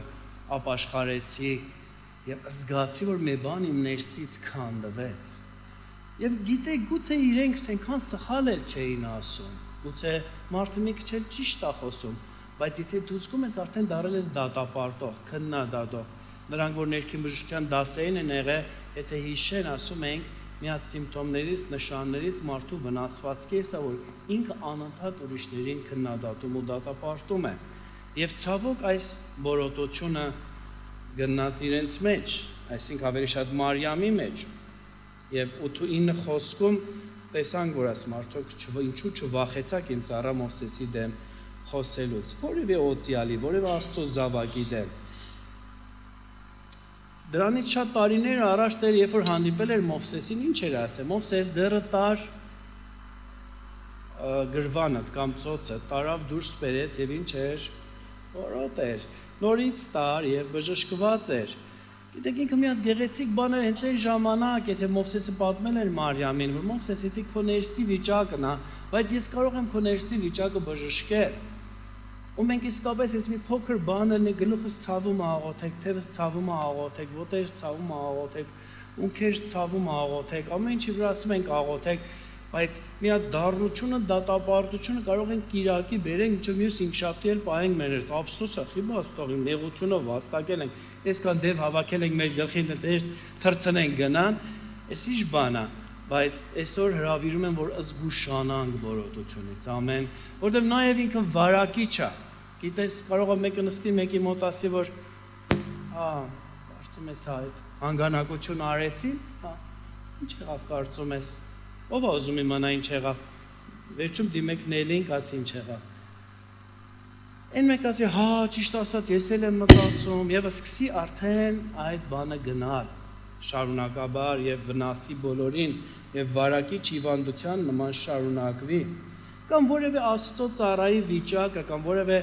ապաշխարեցի եւ զգացի, որ մի բան իմ ներսից քանդվեց։ Եվ գիտեք, գուցե իրենք այնքան սխալ էլ չէին ասում, գուցե մարդը մի քիչ էլ ճիշտ է խոսում, բայց եթե դու զգում ես արդեն դարել ես դատապարտող, քննադատող, նրանք որ ներքին բժշկության դասերին են եղել, եթե հիշեն, ասում ենք, մի հատ սիմպտոմներից, նշաններից մարդու վնասվածքի է, որ ինքը անընդհատ ուրիշներին քննադատում ու դատապարտում է։ Եվ ցավոք այս բորոտությունը գնաց իրենց մեջ, այսինքն ավելի շատ Մարիամի մեջ։ Եվ 8-9 խոսքում տեսանք, որ այս մարդիկ ինչու չվախեցաք իմ ծառա Մովսեսի դեմ խոսելուց, որևէ օծյալի, որևէ Աստծո զավակի դեմ։ Դրանից շատ տարիներ առաջ Տերը երբ որ հանդիպել էր Մովսեսին, ինչ էր ասել։ Մովսես դեռ տար գրվանդ կամ ծոցը տարավ դուրս բերեց եւ ինչ էր, որոտ էր, նորից տար եւ բժշկված էր։ Գիտեք, ինքը մի հատ գեղեցիկ բան էր հենց այն ժամանակ, եթե Մովսեսը պատմել էր Մարիամին, որ Մովսես եթե քո ներսի վիճակն է, բայց ես կարող եմ քո ներսի վիճակը բժշկել։ Ու մենք իսկապես այս մի փոքր բանը գլուխս ցավում է աղոթեք, թևս ցավում է աղոթեք, ոտերս ցավում է աղոթեք, ունքերս ցավում է աղոթեք, ամեն ինչի վրա ասում ենք աղոթեք, բայց մի հատ դառնությունը, դատապարտությունը կարող են կիրակի բերենք, ինչը մյուս ինքշաբթի էլ պահենք մեներս, ափսոսը, խիբաց տողի, նեղությունով վաստակել ենք, այսքան դև հավաքել ենք մեր գլխին, դες թրցնենք գնան, այս ինչ բան է, բայց այսօր հրավիրում եմ, որ զգուշանանք բորոտությունից, ամեն, որտեղ նաև ինքը վարակիչ է, գիտես, կարող է մեկը նստի մեկի մոտ ասի, որ կարծում ես այդ հանգանակություն արեցին, ինչ եղավ կարծում ես, ով է ուզում իմանա ինչ եղավ, վերջում դիմեք նելինք, ասի ինչ եղավ, այն մեկ ասի, ճիշտ ասած, ես էլ եմ մտածում, եւ սկսի արդեն այդ բանը գնալ, շարունակաբար եւ վնասի բոլորին եւ վարակի հիվանդության նման շարունակվի կամ որևէ Աստծո ծառայի վիճակը կամ որևէ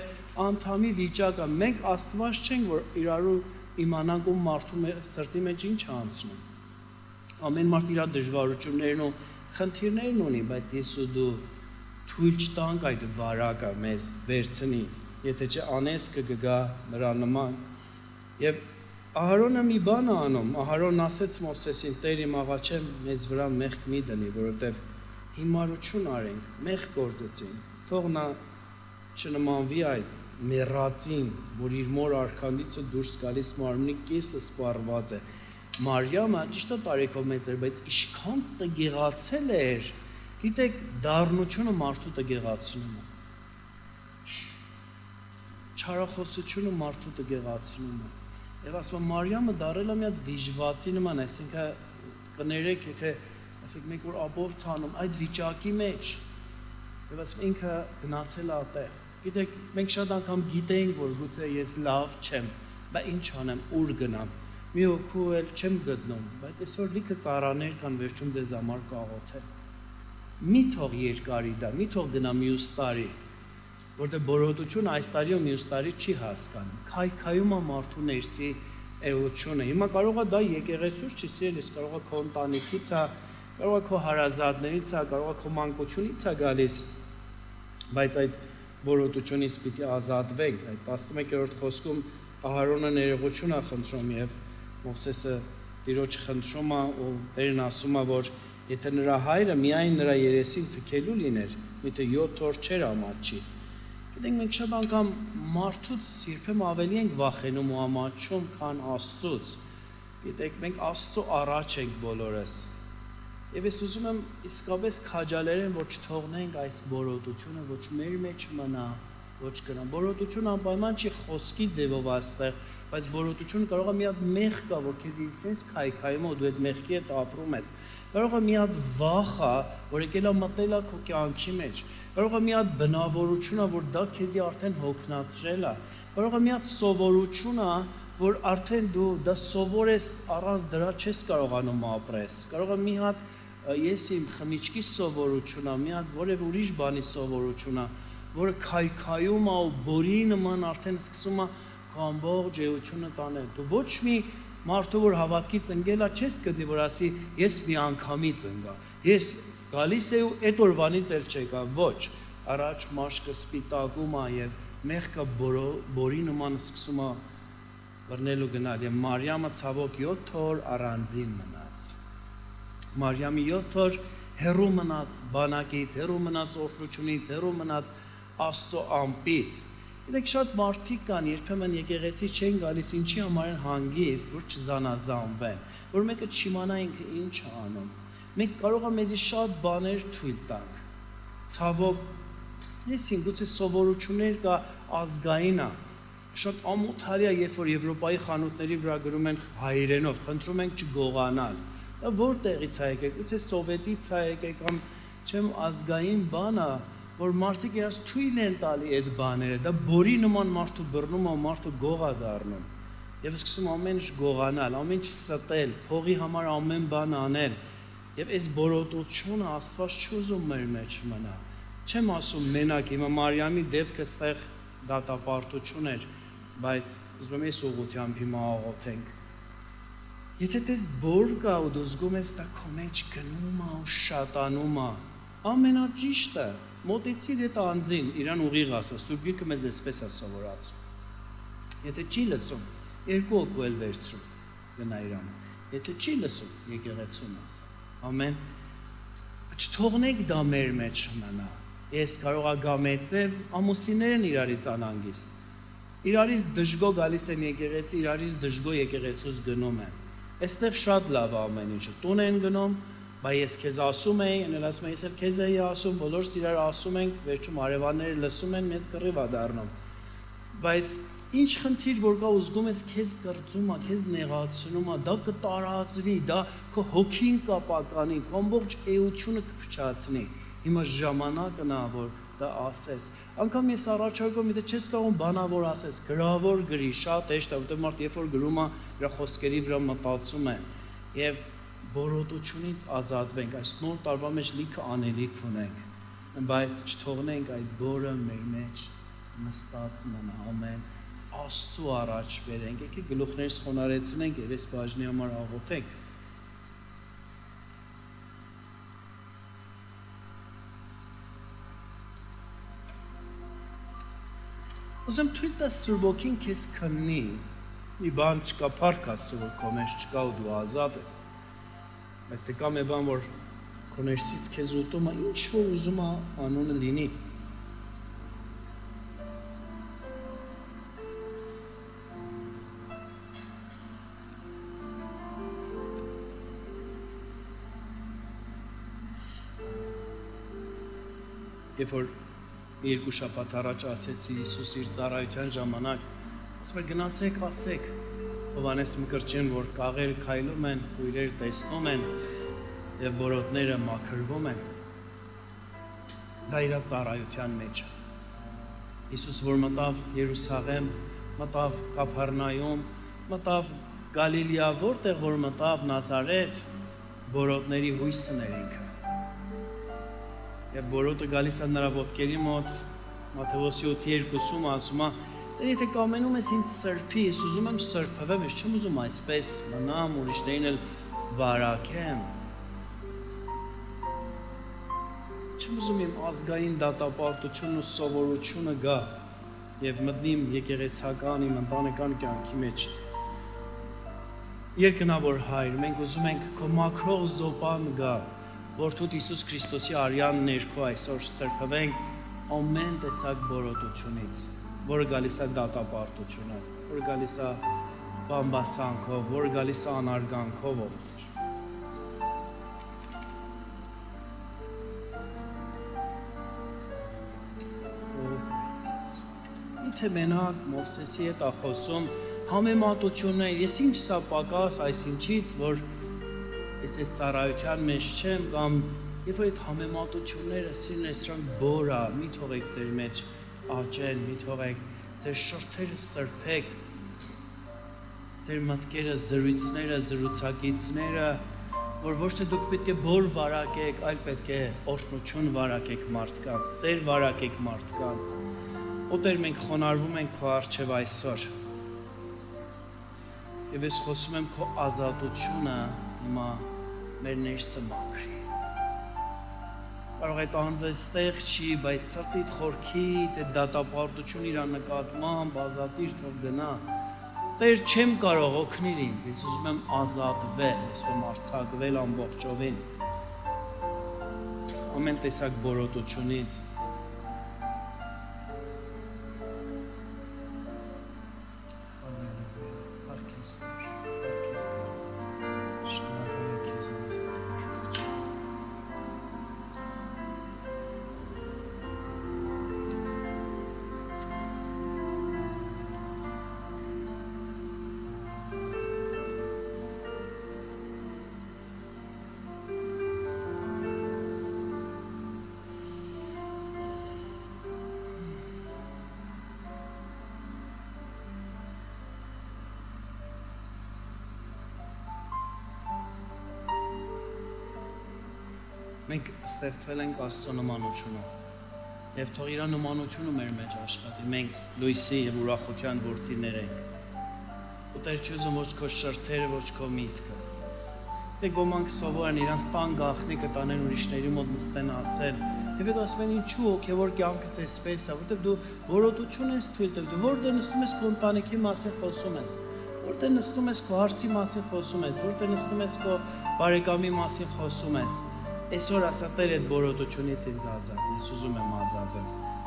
անդամի վիճակը մենք Աստված չենք որ իրարու իմանանք ու մարդու սրտի մեջ ինչ է անցնում ամեն մարդ իր դժվարություններն ու խնդիրներն ունի բայց ես ու դու թույլ չտանք այդ վարակը մեզ վերցնի եթե չէ անեծքը կգա նրա նման եւ Ահարոնը մի բան է անում, Ահարոնն ասեց Մովսեսին, Տեր իմ աղաչեմ մեզ վրա մեղք մի դնի, որովհետև հիմարություն արենք, մեղք գործեցինք, թող նա չնմանվի այդ մեռածին, որ իր մոր արքանդիցը դուրս գալիս մարմնի կեսը սպառված է։ Մարիամը ճիշտ է տարիքով մեծ էր, բայց ինչքան տգեղացել էր, գիտեք, դառնությունը մարդու տգեղացնում է։ Չարախոսությունը մարդու տգեղացնում է։ Եվ ասում Մարիամը դարել է մի հատ վիժվածի նման, այսինքն կներեք, եթե ասենք մենք որ աբով ցանում այդ վիճակի մեջ, եւ ասում ինքը գնացել է այդտեղ։ Գիտեք, մենք շատ անգամ գիտենք, որ գուցե ես լավ չեմ, բայց ինչ անեմ, ուր գնամ։ Մի հոգու էլ չեմ գտնում, բայց այսօր լիքը ծառաներ կան վերջում ձեզ համար կաղոթել։ Մի թող երկարի դա, մի թող գնա մյուս տարի։ Որտեղ բորոտությունը այս տարի ու մյուս տարի չի հասկանում։ Քայքայում է մարդու ներսի էությունը։ Հիմա կարող է դա եկեղեցուց չի սիրելիս, կարող է քո ընտանիքից է, կարող է քո հարազատներից է, կարող է քո մանկությունից է գալիս, բայց այդ բորոտությունից պիտի ազատվենք։ Այդ 11-րդ խոսքում Ահարոնը ներողություն է խնդրում եւ Մովսեսը Տիրոջ խնդրում է ու Տերն ասում է, որ եթե նրա հայրը միայն նրա երեսին թքելու լիներ, միթե 7 օր չէր ամաչի։ Գիտենք մենք շատ անգամ մարդուց երբեմն ավելի ենք վախենում ու ամաչում, քան Աստծուց։ Գիտեք մենք Աստծո առաջ ենք բոլորս։ Եվ ես ուզում եմ իսկապես քաջալերեմ, որ չթողնենք այս բորոտությունը, ոչ մեր մեջ մնա, ոչ կնա։ Բորոտությունը անպայման չի խոսքի ձևով այստեղ, բայց բորոտությունը կարող է մի հատ մեղք կա, որ քեզ ինքնից քայքայում ու դու այդ մեղքի հետ ապրում ես։ Կարող է մի հատ վախ է, որ եկել է մտել է քո կյանքի մեջ։ Կարող է մի հատ բնավորություն է, որ դա քեզի արդեն հոգնածրել է։ Կարող է մի հատ սովորություն է, որ արդեն դու դա սովոր ես, առանց դրա չես կարողանում ապրես։ Կարող է մի հատ ես իմ խմիչքի սովորությունա, մի հատ որևէ ուրիշ բանի սովորությունա, որը քայքայում է ու բորի նման արդեն սկսում է քո ամբողջ էությունը տանել։ Դու ոչ մի մարդու, որ հավատքից ընկել է, չես գտնի, որ ասի ես մի անգամից ընկա։ Ես գալիս եմ ու այդ օրվանից էլ չեկա, ոչ, առաջ մաշկը սպիտակում է եւ մեղքը բորի նման սկսում է բռնել ու գնալ։ Եվ Մարիամը ցավոք 7 օր առանձին մնաց։ Մարիամի 7 օր հեռու մնաց բանակից, հեռու մնաց օրհնությունից, հեռու մնաց Աստծո ամպից։ Գիտեք, շատ մարդիկ կան, երբեմն եկեղեցի չեն գալիս, ինչի համար են հանգիստ, որ չզանազանվեն, որ մեկը չիմանա ինքը ինչ է անում։ Մենք կարող է մեզի շատ բաներ թույլ տանք։ Ցավոք, ես ինքս սովորություններ կա ազգային է։ Շատ ամոթարի է, երբ որ Եվրոպայի խանութների վրա գրում են հայերենով, խնդրում ենք չգողանալ։ Դա որտեղից է եկել, գուցե սովետից է եկել կամ չեմ ազգային բան է, որ մարդիկ իրաց թույլ են տալի այդ բաները, դա բորի նման մարդու բռնում է, մարդու գող է դառնում։ Եվ սկսում ամեն ինչ գողանալ, ամեն ինչ ստել, փողի համար ամեն բան անել։ Եվ այս բորոտությունը Աստված չուզում մեր մեջ մնա։ Չեմ ասում մենակ հիմա Մարիամի դեպքը ստեղ դատապարտություն էր, բայց ուզում եմ այս ուղղությամբ հիմա աղոթենք։ Եթե դες բոր կա ու դու զգում ես դա քո մեջ գնում է ու շատանում է, ամենաճիշտը մոտեցիր այդ անձին, իրան ուղիղ ասա, Սուրբ Գիրքը մեզ այսպես է սովորացնում։ Եթե չի լսում, երկու օգու էլ վերցրու, գնա իրան։ Եթե չի լսում, եկեղեցուն ասա։ Ամեն։ Չթողնենք դա մեր մեջ մնա։ Ես կարող եմ գամեցև, ամուսիններն իրարից անհանգիստ։ Իրարից դժգո գալիս են եկեղեցի, իրարից դժգո եկեղեցուց գնում են։ Այստեղ շատ լավ է ամեն ինչը։ Տուն են գնում, բայց ես քեզ ասում եի, ընդ ասում եմ, ես էլ քեզ էի ասում, բոլորս իրար ասում ենք, վերջում արևանները լսում են, մեծ կռիվ է դառնում։ Բայց ինչ խնդիր որ կա, ուզգում ես քեզ կրծում է, քեզ նեղացնում է, դա կտարածվի, դա քո հոգին կապականի, քո ամբողջ էությունը կփչացնի։ Հիմա ժամանակն է, որ դա ասես։ Անկամ ես առաջարկում, եթե չես կարող բանավոր ասես, գրավոր գրի, շատ հեշտ է, որտեղ մարդ երբ որ գրում է, իր խոսքերի վրա մտածում է եւ բորոտությունից ազատվենք, այս նոր տարվա մեջ լիքը անելիք ունենք, բայց չթողնենք այդ բորը մեր մեջ նստած մնա, ամեն Աստծու առաջ բերենք, եկեք գլուխներս խոնարհեցնենք եւ այս բաժնի համար աղոթենք։ Ուզեմ թույլ տաս Սուրբ Ոգին քեզ քննի, մի բան չկա, փառք Աստծո, որ քո մեջ չկա ու դու ազատ ես, բայց դե կա մի բան, որ քո ներսից քեզ ուտում է, ինչ որ ուզում է անունը լինի։ Երբ որ երկու շաբաթ առաջ ասեցի Հիսուս իր ծառայության ժամանակ, ասում է գնացեք ասեք Հովհաննես Մկրտչին, որ կաղեր քայլում են, քույրեր տեսնում են եւ բորոտները մաքրվում են։ Դա իր ծառայության մեջ է։ Հիսուս որ մտավ Երուսաղեմ, մտավ Կափառնայում, մտավ Գալիլեա, որտեղ որ մտավ Նազարեթ, բորոտների հույսն էր ինքը։ Եվ բորոտը գալիս է նրա ոտքերի մոտ, Մատթեոս 7:2-ում ասում է. «Տեր, եթե կամենում ես ինձ սրբի, ես ուզում եմ սրբվեմ, ես չեմ ուզում այսպես մնամ, ուրիշներին էլ վարակեմ։ Չեմ ուզում իմ ազգային դատապարտությունն ու սովորությունը գա եւ մտնիմ եկեղեցական իմ ընտանեկան կյանքի մեջ։ Երկնավոր Հայր, մենք ուզում ենք քո մաքրող զոպան գա, Որդուդ Հիսուս Քրիստոսի արյան ներքո այսօր սրբվենք ամեն տեսակ բորոտությունից, որը գալիս է դատապարտությունը, որը գալիս է բամբասանքով, որը գալիս է անարգանքով։ Իթե մենակ Մովսեսի հետ է խոսում համեմատություններ, ես ինչ սա պակաս այս ինչից, որ ես այս ծառայության մեջ չեմ կամ երբ որ այդ համեմատությունները սիրուն է սրանք բոր է, մի թողեք ձեր մեջ աճեն, մի թողեք ձեր շրթերը սրբեք, Ձեր մտքերը, զրույցները, զրուցակիցները, որ ոչ թե դուք պետք է բոր վարակեք, այլ պետք է օրհնություն վարակեք մարդկանց, սեր վարակեք մարդկանց։ Ու Տեր, մենք խոնարհվում ենք քո առջև այսօր։ Եվ ես խոսում եմ քո ազատությունը հիմա մեր ներսը մաքրի։ Կարող այդ անձը ստեղ չի, բայց սրտիդ խորքից այդ դատապարտություն իր նկատմամբ ազատիր թող գնա։ Տեր, չեմ կարող օգնել ինձ, ես ուզում եմ ազատվել, ես ուզում եմ արձակվել ամբողջովին ամեն տեսակ բորոտությունից։ Մենք ստեղծվել ենք Աստծո նմանությունով եւ թող իր նմանությունը մեր մեջ աշխատի։ Մենք լույսի եւ ուրախության որդիներ ենք։ Ու Տեր չուզում ոչ քո շրթերը, ոչ քո միտքը։ Դե ոմանք սովոր են իրանց տան գախնիկը տանեն ուրիշների մոտ նստեն ասել։ Եվ հետո ասում են ինչու հոգեվոր կյանքս էսպես է, որտեղ դու որոտություն ես թույլ տվել, դու որտեղ նստում ես քո ընտանիքի մասին խոսում ես, որտեղ նստում ես քո հարցի մասին խոսում ես, որտեղ նստում ես քո բարեկամի մասին խոսում ես։ Այսօր ասա Տեր այդ բորոտությունից ինձ ազատ, ես ուզում եմ ազատվել։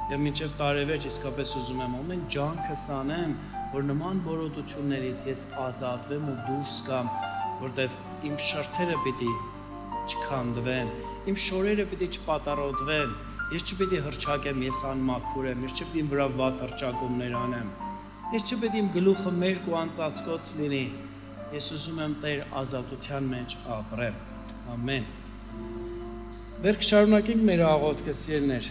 Եվ մինչև տարեվերջ իսկապես ուզում եմ ամեն ջանքս անեմ, որ նման բորոտություններից ես ազատվեմ ու դուրս գամ, որտեղ իմ շրթերը պիտի չքանդվեն, իմ շորերը պիտի չպատարոտվեն, ես չպիտի հռչակեմ, ես անմաքուր եմ, ես չպիտի իմ վրա վատ հռչակումներ անեմ, ես չպիտի իմ գլուխը մերկ ու անծածկոց լինի, ես ուզում եմ Տեր ազատության մեջ ապրեմ, ամեն։ Վերք շարունակենք մեր աղոթքը սիրելիներ։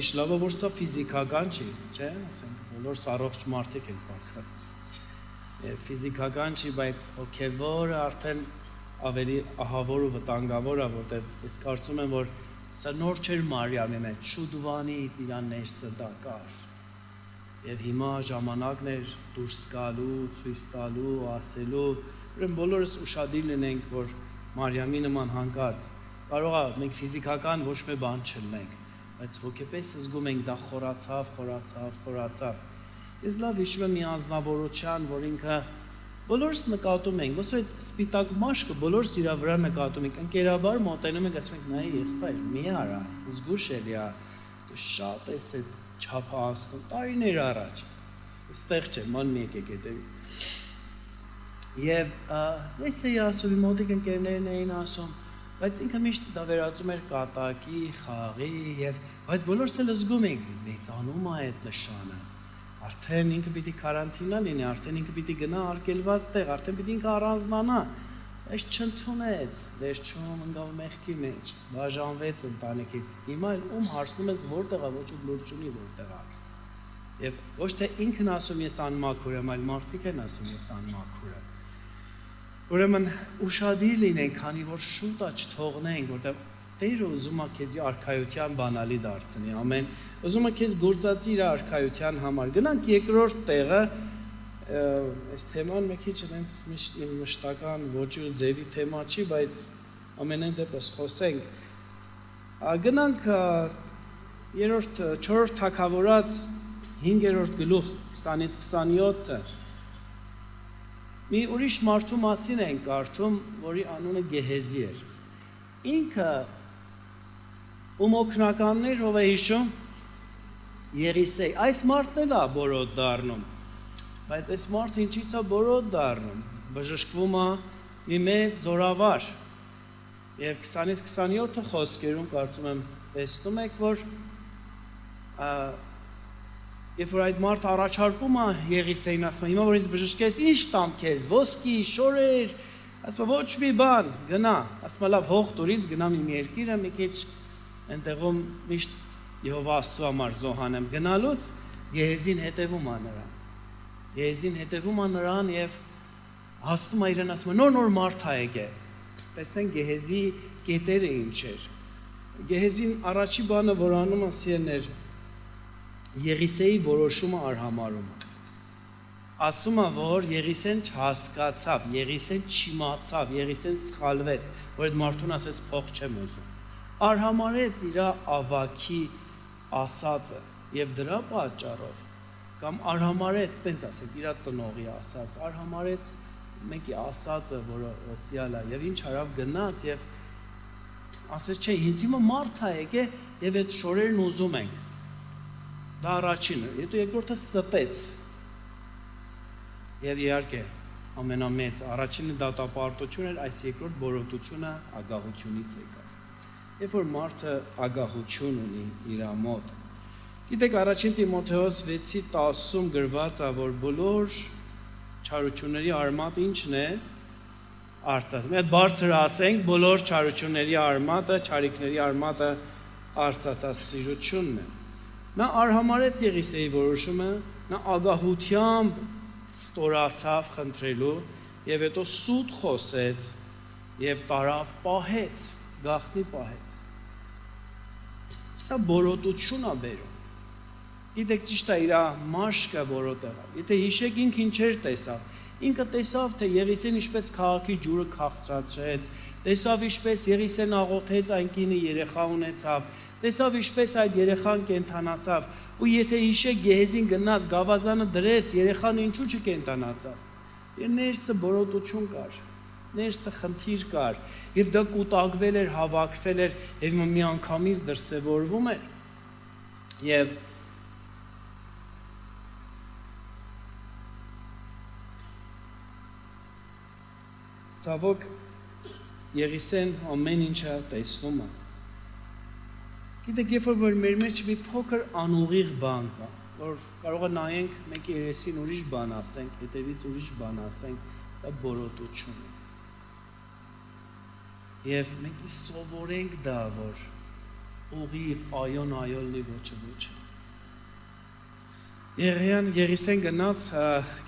Ինչ լավ է, որ սա ֆիզիկական չի, չէ՞, ասենք բոլորս առողջ մարդիկ ենք բախված։ Եվ ֆիզիկական չի, բայց հոգևորը արդեն ավելի ահավոր ու վտանգավոր է, որտեղ ես կարծում եմ, որ սա նոր չէր Մարիամի մեջ, շուտվանից իր ներսը դա կար։ Եվ հիմա ժամանակն էր դուրս գալու, ցույց տալու, ասելու, ուրեմն բոլորս ուշադիր լինենք, որ Մարիամի նման հանկարծ կարող է մենք ֆիզիկական ոչ մի բան չլինենք, բայց հոգեպես զգում ենք դա խորացավ։ Ես լավ հիշում եմ մի անձնավորության, որ ինքը բոլորս նկատում ենք, ոսո այդ սպիտակ մաշկը բոլորս իր վրա նկատում ենք, ընկերաբար մոտենում ենք, ասում ենք նայ եղբայր, մի արա, զգուշ էլի է, դու շատ ես այդ չափը անցնում, տարիներ առաջ, ստեղ չէ, ման մի եկեք հետևից։ Եվ ես էի ասում, իմ մոտիկ ընկերներն էին ասում, բայց ինքը միշտ դա վերածում էր կատակի, խաղի, բայց բոլորս էլ զգում ենք, մեծանում է այդ նշանը, արդեն ինքը պիտի կարանտինա լինի, արդեն ինքը պիտի գնա արգելված տեղ, արդեն պիտի ինքը առանձնանա, այս չընդունեց, վերջում ընկավ մեղքի մեջ, բաժանվեց ընտանիքից, հիմա էլ ում հարցնում ես որտեղ է, ոչ ու լուր չունի որտեղ է։ Եվ ոչ թե ինքն ասում ես անմաքուր եմ, այլ մարդիկ են ասում ես անմաքուր եմ։ Ուրեմն ուշադիր լինենք, քանի որ շուտ է չթողնենք, որտեղ Տերը ուզում է քեզի արքայության բանալի դարձնի, ամեն, ուզում է քեզ գործածի իր արքայության համար։ Գնանք երկրորդ տեղը, այս թեման մի քիչ այնց միշտ իմ մշտական ոճի ու ձևի թեմա չի, բայց ամենայն դեպս խոսենք։ Գնանք 4-րդ թագավորած 5-րդ գլուխ 20-ից 27-ը մի ուրիշ մարդու մասին են կարդում, որի անունը Գեհեզի էր։ Ինքը ում օգնականներ ով է հիշում Եղիսեյ։ Այս մարդն էլ է բորոտ դառնում, բայց այս մարդը ինչից է բորոտ դառնում։ Բժշկվում է մի մեծ զորավար։ Եվ 20-ից 27 խոսքերում կարծում եմ տեսնում եք, որ Երբ որ այդ մարդը առաջարկում է Եղիսեյին, ասում է, հիմա որ ինձ բժշկես, ինչ տամ քեզ, ոսկի, շորեր, ասում է, ոչ մի բան, գնա, ասում է, լավ, հող տուր ինձ, գնամ իմ երկիրը, մի քիչ այնտեղում միշտ Եհովա Աստծո համար զոհանեմ, գնալուց Գեհեզին հետևում է նրան։ Գեհեզին հետևում է նրան եւ հաստում է իրեն, ասում է նոր մարդ է եկել։ Տեսնեն Գեհեզի կետերը ինչ էր։ Գեհեզին առաջի բանը, որ անում է սիրներ, Եղիսեի որոշումը արհամարում է։ Ասում է, որ Եղիսեն չհասկացավ, Եղիսեն չիմացավ, Եղիսեն սխալվեց, որ այդ մարդուն ասեց փող չեմ ուզում։ Արհամարեց իր ավակի ասածը եւ դրա պատճառով կամ արհամարեց, տենց ասենք, իր ծնողի ասած, արհամարեց մեկի ասածը, որը օցիալ է եւ ինչ արավ գնաց եւ ասեց չէ, ինձ հիմա մարդ է եկե եւ այդ շորերն ուզում ենք։ Դա առաջինը, հետո երկրորդը ստեց։ Եվ իհարկե ամենամեծ առաջինը դատապարտություն էր, այս երկրորդ բորոտությունը ագահությունից եկավ։ Երբ որ մարդը ագահություն ունի իր մոտ։ Գիտեք, առաջին Տիմոթեոս 6:10-ում գրված է, որ բոլոր չարությունների արմատը ինչն է։ Արծաթ։ Մենք բարձր ասենք, բոլոր չարությունների արմատը, չարիքների արմատը արծաթասիրությունն է։ Նա արհամարեց Եղիսեի որոշումը, նա ագահությամբ ստորացավ խնդրելու եւ հետո սուտ խոսեց եւ տարավ պահեց, գախնի պահեց։ Սա բորոտություն է բերում։ Գիտեք, ճիշտ է, իր մաշկը բորոտել է։ Եթե հիշեք, ինքը ինչեր տեսավ։ Ինքը տեսավ, թե Եղիսեն ինչպես քաղաքի ջուրը քաղցրացրեց, տեսավ ինչպես Եղիսեն աղոթեց այն կինը երեխա ունեցավ, տեսավ ինչպես այդ երեխան կենթանացավ, ու եթե հիշեք Գեհեզին գնաց գավազանը դրեց, երեխան ինչու չկենթանացավ։ Եվ ներսը բորոտություն կար, ներսը խնդիր կար, եւ դա կուտակվել էր, հավաքվել էր, եւ միանգամից դրսևորվում էր։ Եվ ցավոք Եղիսեն ամեն ինչը տեսնում է։ Գիտեք, երբ որ մեր մեջ մի փոքր անուղիղ բան կա, որ կարող է նայենք մեկի երեսին ուրիշ բան ասենք, հետևից ուրիշ բան ասենք, դա բորոտություն է։ Եվ մենք սովորենք դա, որ ուղիղ այոն այոլնի ոչը ոչը։ Եղիսեն գնաց,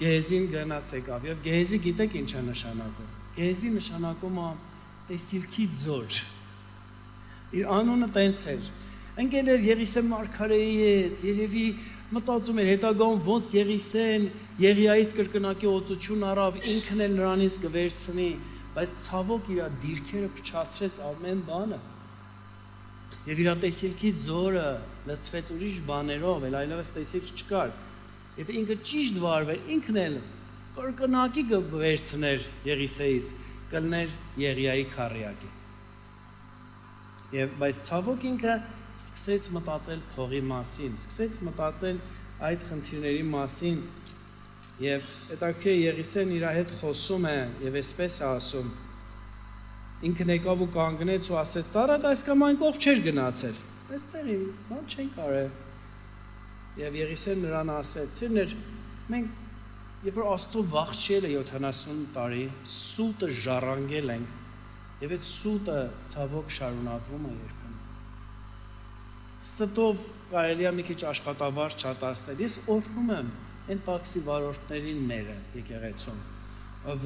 Գեհեզին գնաց եկավ, եւ Գեհեզի գիտեք ինչ է նշանակում։ Գեհեզի նշանակում է տեսիլքի ձոր։ Իր անունը տենց էր։ Ընկել էր Եղիսեն մարգարեի հետ, երևի մտածում էր հետագայում ոնց Եղիսեն Եղիայից կրկնակի օծություն առավ, ինքն էլ նրանից կվերցնի, բայց ցավոք իր դիրքերը փչացրեց ամեն բանը։ Եվ իր տեսիլքի ձորը լցվեց ուրիշ բաներով, այլևս տեսիլք չկար։ Եթե ինքը ճիշտ վարվեր, ինքն էլ կրկնակի կվերցներ Եղիսեից, կլներ Եղիայի քարյակի։ Եվ բայց ցավոք ինքը սկսեց մտածել փողի մասին, սկսեց մտածել այդ խնդիրների մասին, եւ հետաքրքիր է Եղիսեն իր հետ խոսում է եւ այսպես է ասում։ Ինքն եկավ ու կանգնեց ու ասեց. «Ծառատ այս կամ այն կողմ չէր գնացել»։ Այստեղ բան չեն կարել։ Եվ Եղիսեն նրան ասեց. «Սիրներ, մենք երբ որ Աստծո վախչել է 70 տարի, սուտը ժառանգել ենք, եւ այդ սուտը ցավոք շարունակվում է երբեմն։ Ստով կարելի է մի քիչ աշխատավարձ չատասնել։ Ես օրհնում եմ այն տաքսի վարորդներին մերը եկեղեցում,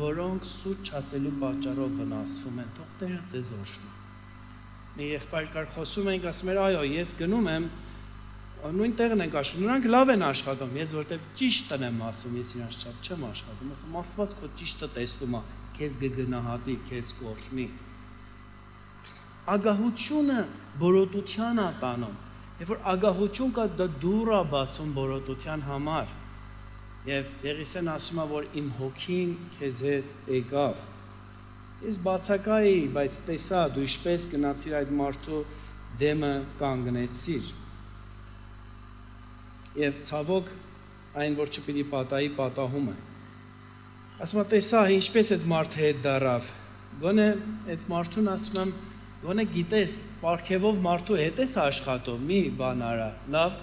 որոնք սուտ չասելու պատճառով վնասվում են, թող Տերը ձեզ օրհնի։ Մի եղբայր կար խոսում ենք, ասում էր, այո, ես գնում եմ, նույն տեղն ենք աշխատում, նրանք լավ են աշխատում, ես որտեղ ճիշտն եմ ասում, ես իրանց չափ չեմ աշխատում, ասում Աստված քո ճիշտը տեսնում է, քեզ կգնահատի, քեզ կօրհնի։ Ագահությունը բորոտության է տանում, երբ որ ագահություն կա, դա դուռ է բացում բորոտության համար։ Եվ Եղիսեն ասում է, որ իմ հոգին քեզ հետ եկավ։ Ես բացակայի, բայց տեսա դու ինչպես գնացիր այդ մարդու դեմը կանգնեցիր։ Եվ ցավոք այն որ չպիտի պատահի, պատահում է։ Ասում եմ, տեսա ինչպես այդ մարդը հետ դարավ։ Գոնե այդ մարդուն ասում եմ, գոնե գիտես, պարգևով մարդու հետ ես աշխատում, մի բան արա, լավ։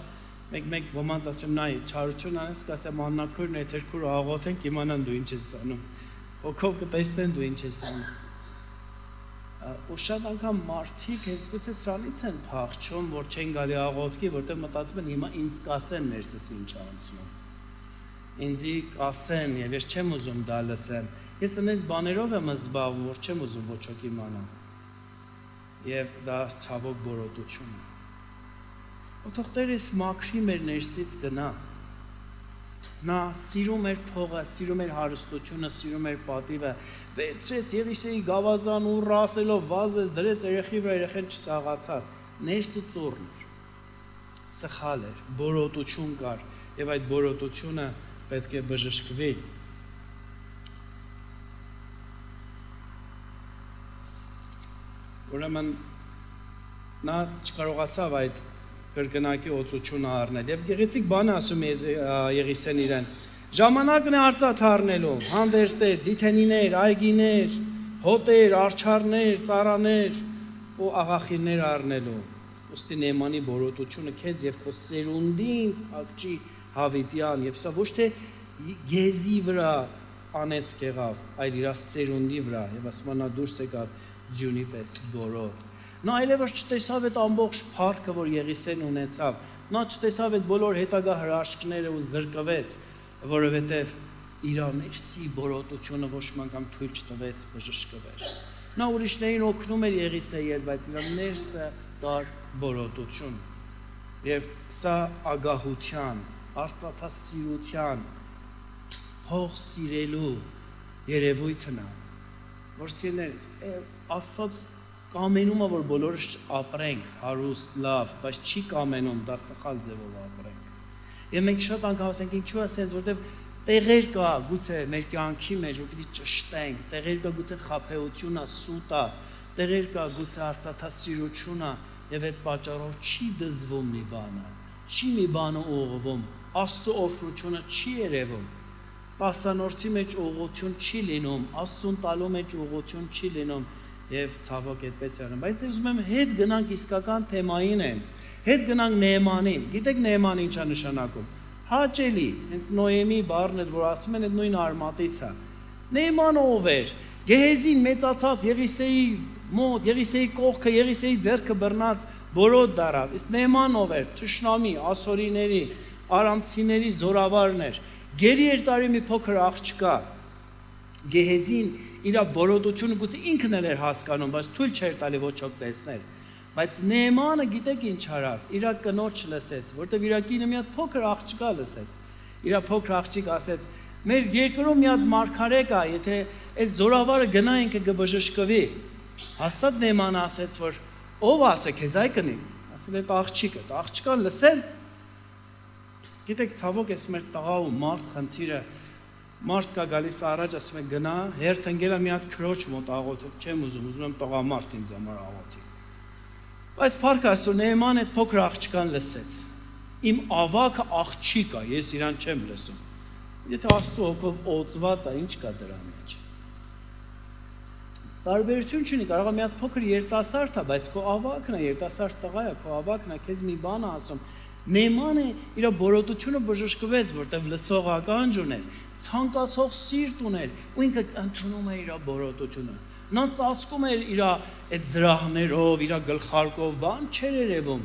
Մեկ ոմանց ասում նայ, չարություն անես, կասեմ աննաքուրն եթերքուր աղոթենք, իմանան դու ինչ ես անում։ Հոգով կտեսնեն դու ինչ ես անում։ Ու շատ անգամ մարդիկ հենց գուցե սրանից են փախչում, որ չեն գալի աղոթքի, որտեղ մտածում են հիմա ինձ կասեն ներսս ինչ անցնում։ ինձի ասեն եւ ես չեմ ուզում դա լսեմ։ Ես այնպես բաներով եմ զբաղվում, որ չեմ ուզում ոչ ոք իմանա։ Եվ դա ցավոք բորոտություն է։ Ո՞թող Տերես մաքրի մեր ներսից գնա։ Նա սիրում էր փողը, սիրում էր հարստությունը, սիրում էր պատիվը, վերցրեց Եղիսեի գավազան ու ռասելով վազեց, դրեց երեխի վրա, երեխեն չսաղացավ։ Ներսը ծուռն էր, սխալ էր, բորոտություն կար, եւ այդ բորոտությունը պետք է բժշկվի։ Ուրեմն նա չկարողացավ այդ կրկնակի օծությունը առնել եւ գեղեցիկ բան ասում է Եղիսեն իրեն ժամանակն է արծաթ առնելու հանդերձներ ձիթենիներ այգիներ հոտեր արչարներ ծառաներ ու աղախիններ առնելու ուստի Նեմանի բորոտությունը քեզ եւ քո սերունդին ակճի հավիտյան եւ սա ոչ թե գեզի վրա անեց եղավ այլ իր սերունդի վրա եւ ասում նա դուրս եկավ ձյունի պես գորոտ նա այլևս չտեսավ այդ ամբողջ փառքը, որ Եղիսեն ունեցավ։ Նա չտեսավ այդ բոլոր հետագա հրաշքները ու զրկվեց, որովհետև իր ներսի բորոտությունը ոչ մի անգամ թույլ չտվեց բժշկվեր։ Նա ուրիշներին օգնում էր Եղիսեի հետ, բայց իր ներսը կար բորոտություն։ Եվ սա ագահության, արծաթասիրության, փող սիրելու երևույթն է, որ սիրել Աստված կամենում է, որ բոլորս ապրենք, հարուստ, լավ, բայց չի կամենում, դա սխալ ձևով ապրենք։ Եվ մենք շատ անգամ ասենք, ինչու ասենց, որտեվ տեղեր կա, գուցե մեր կյանքի մեջ, որ պիտի ճշտենք, տեղեր կա գուցե խաբեությունը, սուտը, տեղեր կա գուցե արծաթասիրությունը, եւ այդ պատճառով չի դզվում մի բանը, չի մի բանը ուղղվում, Աստծո օրհնությունը չի երևում։ Պասանորդի մեջ ուղղություն չի լինում, Աստծուն տալու մեջ ուղղություն չի լինում։ Եվ ցավոք այդպես է անում, բայց ես ուզում եմ հետ գնանք իսկական թեմային հենց, հետ գնանք Նեեմանին, գիտեք Նեեման ինչա նշանակում, հաճելի, հենց Նոեմի բառն էր, որ ասում են այդ նույն արմատից է, Նեեմանը ով էր, Գեհեզին մեծացած Եղիսեի մոտ, Եղիսեի կողքը, Եղիսեի ձեռքը բռնած բորոտ դարավ, իսկ Նեեման ով էր, թշնամի, ասորիների, արամցիների զորավարն էր, գերի էր տարի մի փոքր աղջկա, Գեհեզին իր բորոտությունը գուցե ինքն էր հասկանում, բայց թույլ չէր տալի ոչ ոք տեսնել։ Բայց Նեեմանը գիտեք ինչ արավ, իր կնոջ լսեց, որտեղ իր կինը մի հատ փոքր աղջկա լսեց։ Իր փոքր աղջիկ ասեց. «Մեր երկրում մի հատ մարգարե կա, եթե այդ զորավարը գնա ինքը կբժշկվի»։ Հաստատ Նեեմանը ասեց, որ ով ասե քեզ այ կնի։ Ասել այդ աղջիկը, աղջկան լսել։ Գիտեք, ցավոք էս մեր տղա ու մարդ խնդիրը Մարդ կա գալիս առաջ, ասում է գնա, հերթ ընկելա մի հատ քրոջ մոտ աղոթի, չեմ ուզում եմ տղամարդ ինձ համար աղոթի։ Բայց փառք Աստծո, Նեեման այդ փոքր աղջկան լսեց։ Իմ ավագը աղջիկ է, ես իրան չեմ լսում։ Եթե Աստծո հոգով օծված է, ինչ կա դրա մեջ։ Տարբերություն չունի, կարող է մի հատ փոքր երիտասարդ է, բայց քո ավագն է, երիտասարդ տղա է, քո ավագն է, քեզ մի բան է ասում։ Նեեմանը իր բորոտությունը բժշկվեց, որտեղ լսող ականջ ուներ, ցանկացող սիրտ ուներ, ու ինքը ընդունում էր իր բորոտությունը։ Նա ծածկում էր իր այդ զրահներով, իր գլխարկով, բան չէր երևում,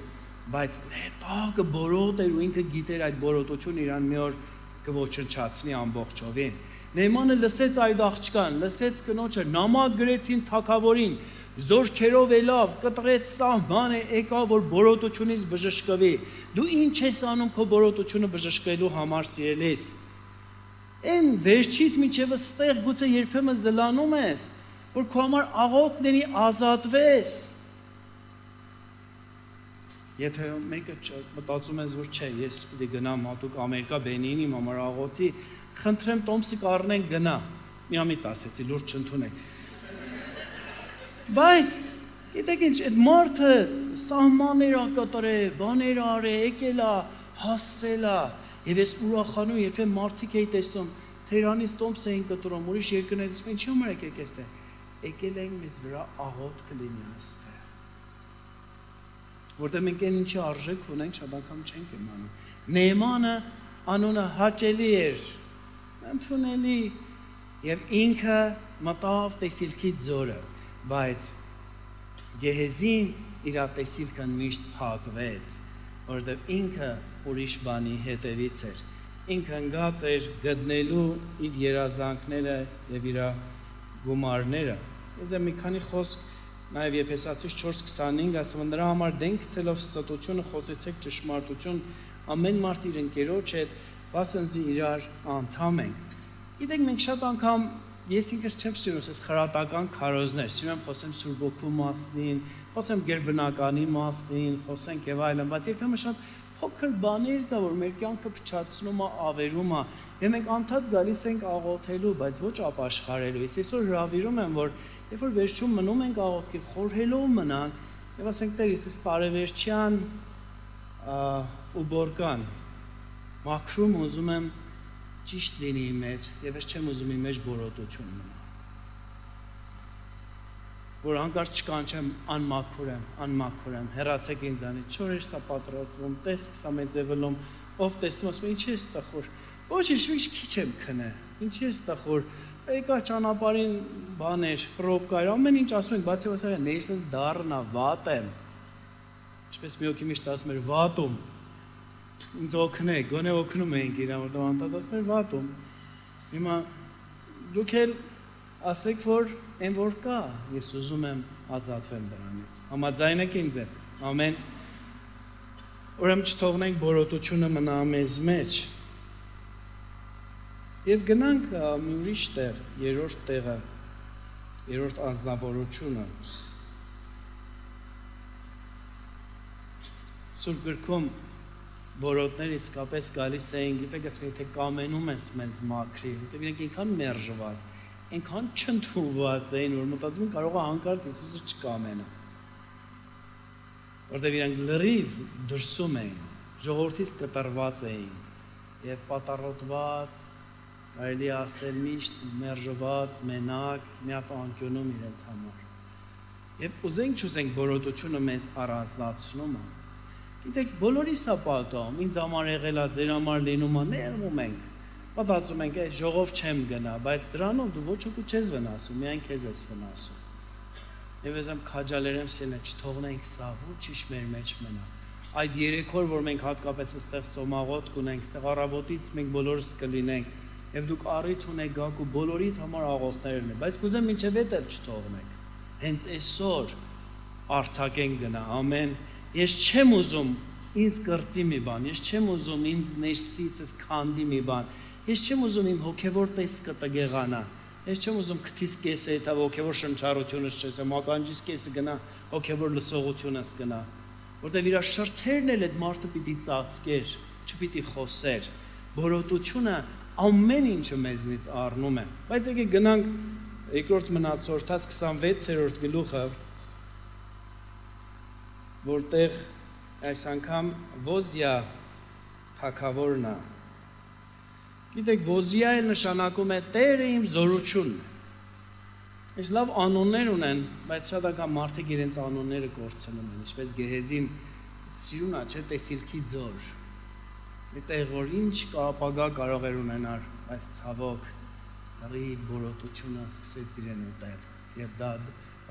բայց ներտակը բորոտ էր ու ինքը գիտեր այդ բորոտությունը իրան մի օր կոչնչացնի ամբողջովին։ Նեեմանը լսեց այդ աղջկան, լսեց կնոջը, նամակ գրեցին թագավորին, զորքերով ելավ, կտրեց սահմանը, եկավ որ բորոտությունից բժշկվի։ Դու ինչ ես անում քո բորոտությունը բժշկելու համար, սիրելիս։ Այն վերջից միջև ստեղ գուցե երբեմն զլանում ես, որ քո համար աղոթ լինի ազատվես։ Եթե մեկը մտածում ես, որ չէ, ես պիտի գնամ հատուկ Ամերիկա Բենինի իմ համար աղոթի, խնդրեմ Տոմսիկ առնենք գնա։ Միամիտ ասեցի, լուրջ չընդունեք։ Բայց գիտեք ինչ, այդ մարդը սահմաններ ակատարե, բաներ արե, եկել է, հասել է, եւ ես ուրախանում երբեմն մարդիկ էի տեսնում, Թերանից Տոմս էին կտրում, ուրիշ երկրներից ասում, ինչի՞ համար եկեք այստեղ։ Եկել ենք մեզ վրա աղոթք լինի այստեղ։ Որտեղ մենք այն ինչի արժեք ունենք, շատ անգամ չենք իմանում։ Նեեմանը անունը հաճելի էր, ընդունելի, եւ ինքը մտավ տեսիլքի ձորը, բայց Գեհեզին իր տեսիլքն միշտ փակվեց, որովհետև ինքը ուրիշ բանի հետևից էր։ ինքը ընկած էր գտնելու իր երազանքները եւ իր գումարները։ Ես մի քանի խոսք նաև Եփեսացիս 4:25 ասում նրա համար դեն գցելով ստությունը խոսեցեք ճշմարտություն ամեն մարդ իր ընկերոջ հետ վասնզի իրար անդամ ենք։ Գիտեք մենք շատ անգամ ես ինքս չեմ սիրում այս խրատական քարոզներ, սիրում եմ խոսեմ Սուրբ Օգու մասին, խոսեմ գերբնականի մասին, խոսենք եւ այլն, բայց երբեմն շատ փոքր բաներ կա, որ մեր կյանքը փչացնում է, ավերում է, եւ մենք անդադ գալիս ենք աղոթելու, բայց ոչ ապաշխարելու։ Ես այսօր հրավիրում եմ, որ երբ որ վերջում մնում ենք աղոթքի, խորհելով մնանք, եւ ասենք Տեր, ես տարեվերջյան ու բորկան մաքրում ուզում եմ ճիշտ լինի իմ մեջ, եւ ես չեմ ուզում իմ մեջ բորոտություն մնա։ Որ հանկարծ չկանչեմ անմաքուր եմ, հեռացեք ինձանից, չոր էր սա պատրաստվում, տեսք սա մեծևլում, ով տեսնում ասում ինչ է ստախոր, ոչինչ մի քիչ եմ քնե, ինչ է ստախոր, եկա ճանապարհին բաներ, պրոբկա էր, ամեն ինչ ասում ենք, բացի ասա ներսից դառնա, վատ եմ։ Ինչպես մի օքի միշտ ասում էր վատում, ինձ օգնեք, գոնե օգնում էինք իրան, որ անդադ ասում էր վատում։ Հիմա դուք էլ ասեք, որ այն որ կա, ես ուզում եմ ազատվեմ դրանից։ Համաձայն եք ինձ հետ։ Ամեն։ Ուրեմն չթողնենք բորոտությունը մնա մեզ մեջ։ Եվ գնանք մի ուրիշ տեղ, երրորդ տեղը, երրորդ անձնավորությունը։ Սուրբ գրքում բորոտներ իսկապես գալիս էին, գիտեք, ասում եթե կամենում ես մեզ մաքրի, որտեղ իրենք ինքան մերժված, այնքան չընդունված էին, որ մտածում են կարող է հանկարծ Հիսուսը չկամենա։ Որտեղ իրենք լրիվ դրսում էին, ժողովրդից կտրված էին եւ պատառոտված, այլի ասել միշտ մերժված, մենակ, մի հատ անկյունում իրենց համար։ Եվ ուզենք չուզենք բորոտությունը մեզ առանձնացնում է։ Գիտեք, բոլորիս է պատահում, ինձ համար եղել է, ձեր համար լինում է, ներվում ենք։ Մտածում ենք, այս ժողով չեմ գնա, բայց դրանով դու ոչ ոքի չես վնասում, միայն քեզ ես վնասում։ Եվ ես եմ քաջալերեմ սելը, չթողնենք սա, ոչինչ մեր մեջ մնա։ Այդ երեքոր, որ մենք հատկապես այստեղ ծոմաղոտ կունենք, այստեղ առավոտից մենք բոլորս կլինենք, եւ դուք առիթ ունեք գաք ու բոլորիդ համար աղոթներ ունենք, բայց կուզեմ մինչև էդ էլ չթողնենք։ Հենց այսօր արթակենք գնա, ամեն։ Ես չեմ ուզում ինձ կրծի մի բան, ես չեմ ուզում ինձ ներսից քանդի մի բան, ես չեմ ուզում իմ հոգևոր տեսքը տգեղանա, ես չեմ ուզում քթիս կեսը հետա հոգևոր շնչառությունս չեսեմ, ականջիս կեսը գնա, հոգևոր լսողությունս գնա, որտեղ իր շրթերն էլ այդ մարդը պիտի ծածկեր, չպիտի խոսեր, բորոտությունը ամեն ինչը մեզնից առնում է, բայց եկեք գնանք երկրորդ մնացորդած 26-րդ գլուխը, որտեղ այս անգամ Ոզիա թագավորն է։ Գիտեք, Ոզիա էլ նշանակում է Տերը իմ զորությունն է։ Այս լավ անուններ ունեն, բայց շատ անգամ մարդիկ իրենց անունները կորցնում են, ինչպես Գեհեզին սիրուն է, չէ՞, տեսիլքի ձոր։ Մի տեղ, որ ինչ ապագա կարող էր ունենալ, բայց ցավոք դրի բորոտությունը սկսեց իրեն ուտել։ Եվ դա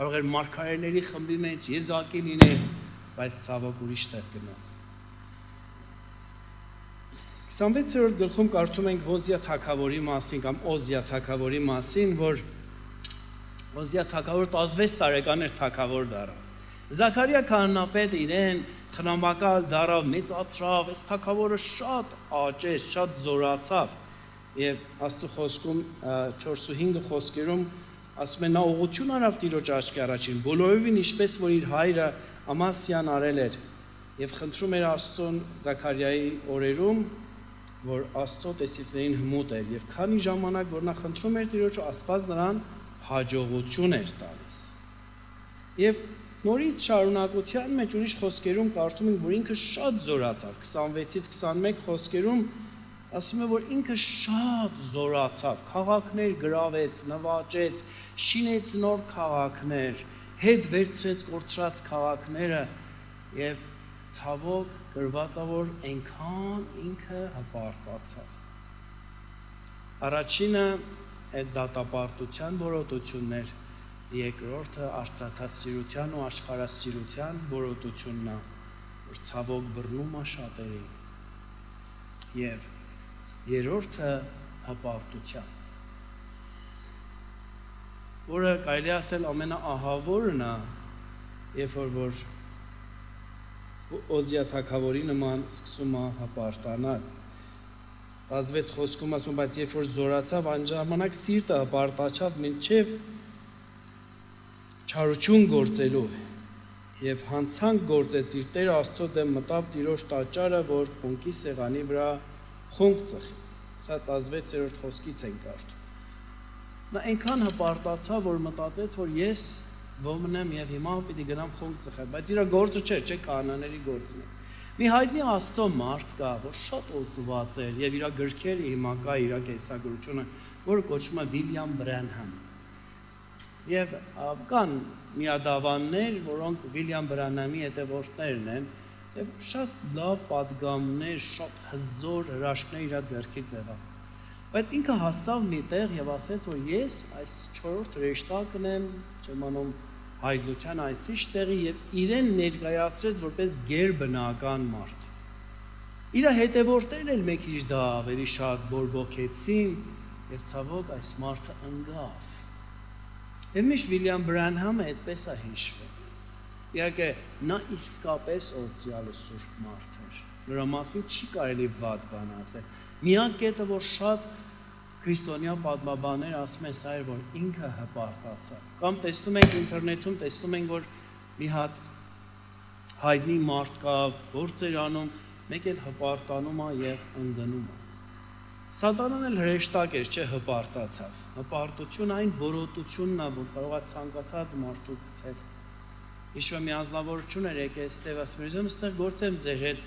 կարող էր մարգարեների խմբի մեջ եզակի լինել, բայց ցավոք ուրիշ տեղ գնաց։ 26-րդ գլխում կարդում ենք Ոզիա թագավորի մասին կամ Օզիա թագավորի մասին, որ Օզիա թագավոր 16 տարեկան էր թագավոր դառավ։ Զաքարիա քահանապետը իրեն խնամակալ դառավ, մեծացավ, այս թագավորը շատ աճեց, շատ զորացավ։ Եվ Աստծո խոսքում 4:5 խոսքերում ասում է նա ուղղություն արավ Տիրոջ աչքի առաջին, բոլորովին ինչպես որ իր հայրը Ամասիան արել էր եւ խնդրում էր Աստծուն Զաքարիայի օրերում, որ Աստծո տեսիլքներին հմուտ էր եւ քանի ժամանակ որ նա խնդրում էր Տիրոջը, Աստված նրան հաջողություն էր տալիս։ Եվ նորից շարունակության մեջ ուրիշ խոսքերում կարդում ենք, որ ինքը շատ զորացավ, 26-ից 21 խոսքերում ասում է, որ ինքը շատ զորացավ, քաղաքներ գրավեց, նվաճեց, շինեց նոր քաղաքներ, հետ վերցրեց կորցրած քաղաքները եւ ցավոք գրված է, որ այնքան ինքը հպարտացավ։ Առաջինը այդ դատապարտության բորոտություններ, երկրորդը արծաթասիրության ու աշխարհասիրության բորոտությունն է, որ ցավոք բռնում է շատերի։ Եվ երրորդը հպարտության, որը կարելի ասել ամենաահավորն է, երբ որ Օզիա թագավորի նման սկսում է հպարտանալ։ 16 խոսքում ասում, բայց երբ որ զորացավ, այն ժամանակ սիրտը հպարտացավ մինչև չարություն գործելով եւ հանցանք գործեց իր Տեր Աստծո դեմ, մտավ Տիրոջ տաճարը, որ խունկի սեղանի վրա խունկ ծխի։ Սա 16-րդ խոսքից են կարդում։ Նա այնքան հպարտացավ, որ մտածեց, որ ես ոմնեմ եւ հիմա պիտի գնամ խոնկ ծխեմ, բայց իր գործը չէ կանաների գործն է։ Մի հայտնի Աստծո մարդ կա, որ շատ օծված էր եւ իր գրքերը հիմա կա իր կեսագրությունը, որը կոչվում է Վիլյամ Բրանհամ։ Եվ կան միադավաններ, որոնք Վիլյամ Բրանհամի հետևորդներն են, եւ շատ լավ պատգամներ, շատ հզոր հրաշքներ իր ձեռքից եղավ։ Բայց ինքը հասավ մի տեղ եւ ասեց, որ ես այս 4-րդ ռեշտակն եմ, չեմ անում հայտնության այսիշ տեղի եւ իրեն ներկայացրեց որպես գերբնական մարդ։ Իր հետևորդներն էլ մեկ քիչ դա ավելի շատ բորբոքեցին եւ ցավոք այս մարդը ընկավ։ Եվ միշտ Վիլյամ Բրանհամը այդպես է հիշվում։ Իհարկե նա իսկապես օծյալը սուրբ մարդ էր։ Նրա մասին չի կարելի վատ բան ասել։ Միակ կետը, որ շատ քրիստոնյա պատմաբաններ ասում են, սա էր, որ ինքը հպարտացավ։ Կամ տեսնում ենք ինտերնետում, տեսնում ենք, որ մի հատ հայտնի մարդ կա, գործեր անում, մեկ էլ հպարտանում է եւ ընկնում է։ Սատանան էլ հրեշտակ էր, չէ, հպարտացավ։ Հպարտությունը այն բորոտությունն է, որ կարող է ցանկացած մարդու գցել։ Իշվա մի անձնավորություն էր եկել այստեղ, ասում էր, «Այստեղ գործ եմ ձեր հետ»,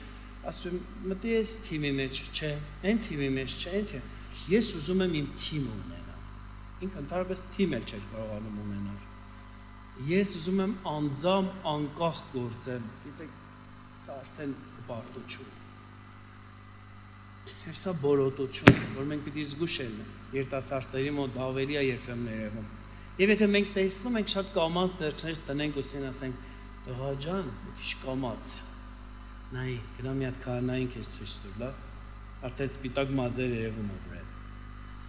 ասում եմ, մտի ես թիմի մեջ, չէ, այն թիմի մեջ, չէ, այն թիմի։ Ես ուզում եմ իմ թիմ ունենալ։ Ինքը ընդհանրապես թիմ էլ չէր կարողանում ունենալ։ Ես ուզում եմ անձամ անկախ գործել։ Գիտեք, սա արդեն հպարտություն։ Եվ սա բորոտություն, որ մենք պիտի զգուշել ենք։ Երիտասարդների մոտ ավելի է երբեմն երևում։ Եվ եթե մենք տեսնում ենք շատ կամած ձեռքներ տնենք ու ասենք, «Տղա ջան, մի քիչ կամած»։ Նայ, գնա մի հատ քահանային քեզ ցույց տուր, լավ։ Արդեն սպիտակ մազեր երևում է վրա։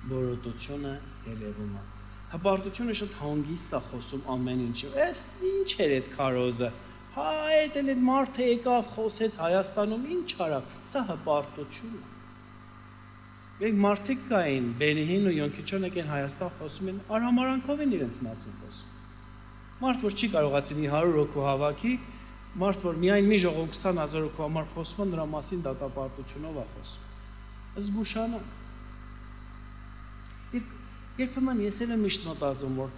Բորոտությունը երևում է։ Հպարտությունը շատ հանգիստ է խոսում ամեն ինչի։ Էս ինչ էր այդ քարոզը։ Հա, այդ մարդը եկավ, խոսեց Հայաստանում, ինչ արավ։ Սա հպարտություն է։ Մենք մարդիկ կային, Բենիհին ու Յոնքիչոն եկեն Հայաստան խոսում են, արհամարանքով են իրենց մասին խոսում։ Մարդ, որ չի կարողացի մի 100 հոգու հավաքի, մարդ, որ միայն մի ժողով 20,000 հոգու համար խոսում է, նրա մասին դատապարտությունով է խոսում։ Զգուշանանք։ Երբեմն ես էլ եմ միշտ մտածում, որ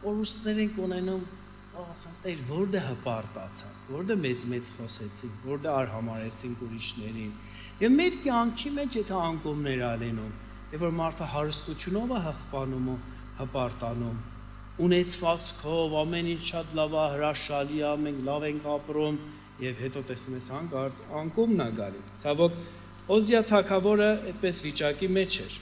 կորուստներ ենք ունենում, ասում, Տեր, որտե հպարտացանք, որտե մեծ խոսեցինք, որտե արհամարեցինք ուրիշներին։ Եվ մեր կյանքի մեջ եթե անկումներ ալենում, եւ որ մարդը հարստությունով է հղպանում ու հպարտանում, ունեցվածքով, ամեն ինչ շատ լավ է, հրաշալի է, մենք լավ ենք ապրում, եւ հետո տեսնում ես հանկարծ անկումն է գալի։ Ցավոք, Օզիա թագավորը այդպես վիճակի մեջ էր։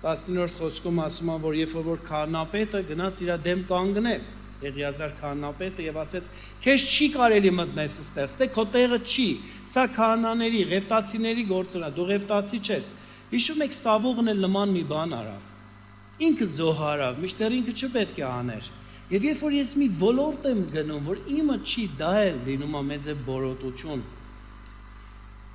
19-րդ խոսքում ասում է, որ երբ որ քահանապետը գնաց իր դեմ կանգնեց, Եղիազար քահանապետը եւ ասեց. «Քեզ չի կարելի մտնել այստեղ, ստե քո տեղը չի։ Սա քահանաների, ղևտացիների գործն է, դու ղևտացի չես»։ Հիշում եք Սավուղն էլ նման մի բան արավ։ Ինքը զոհարավ, միշտեր ինքը չպետք է աներ։ Եվ երբ որ ես մի ոլորտ եմ գնում, որ իմը չի, դա էլ լինում է մեծ բորոտություն։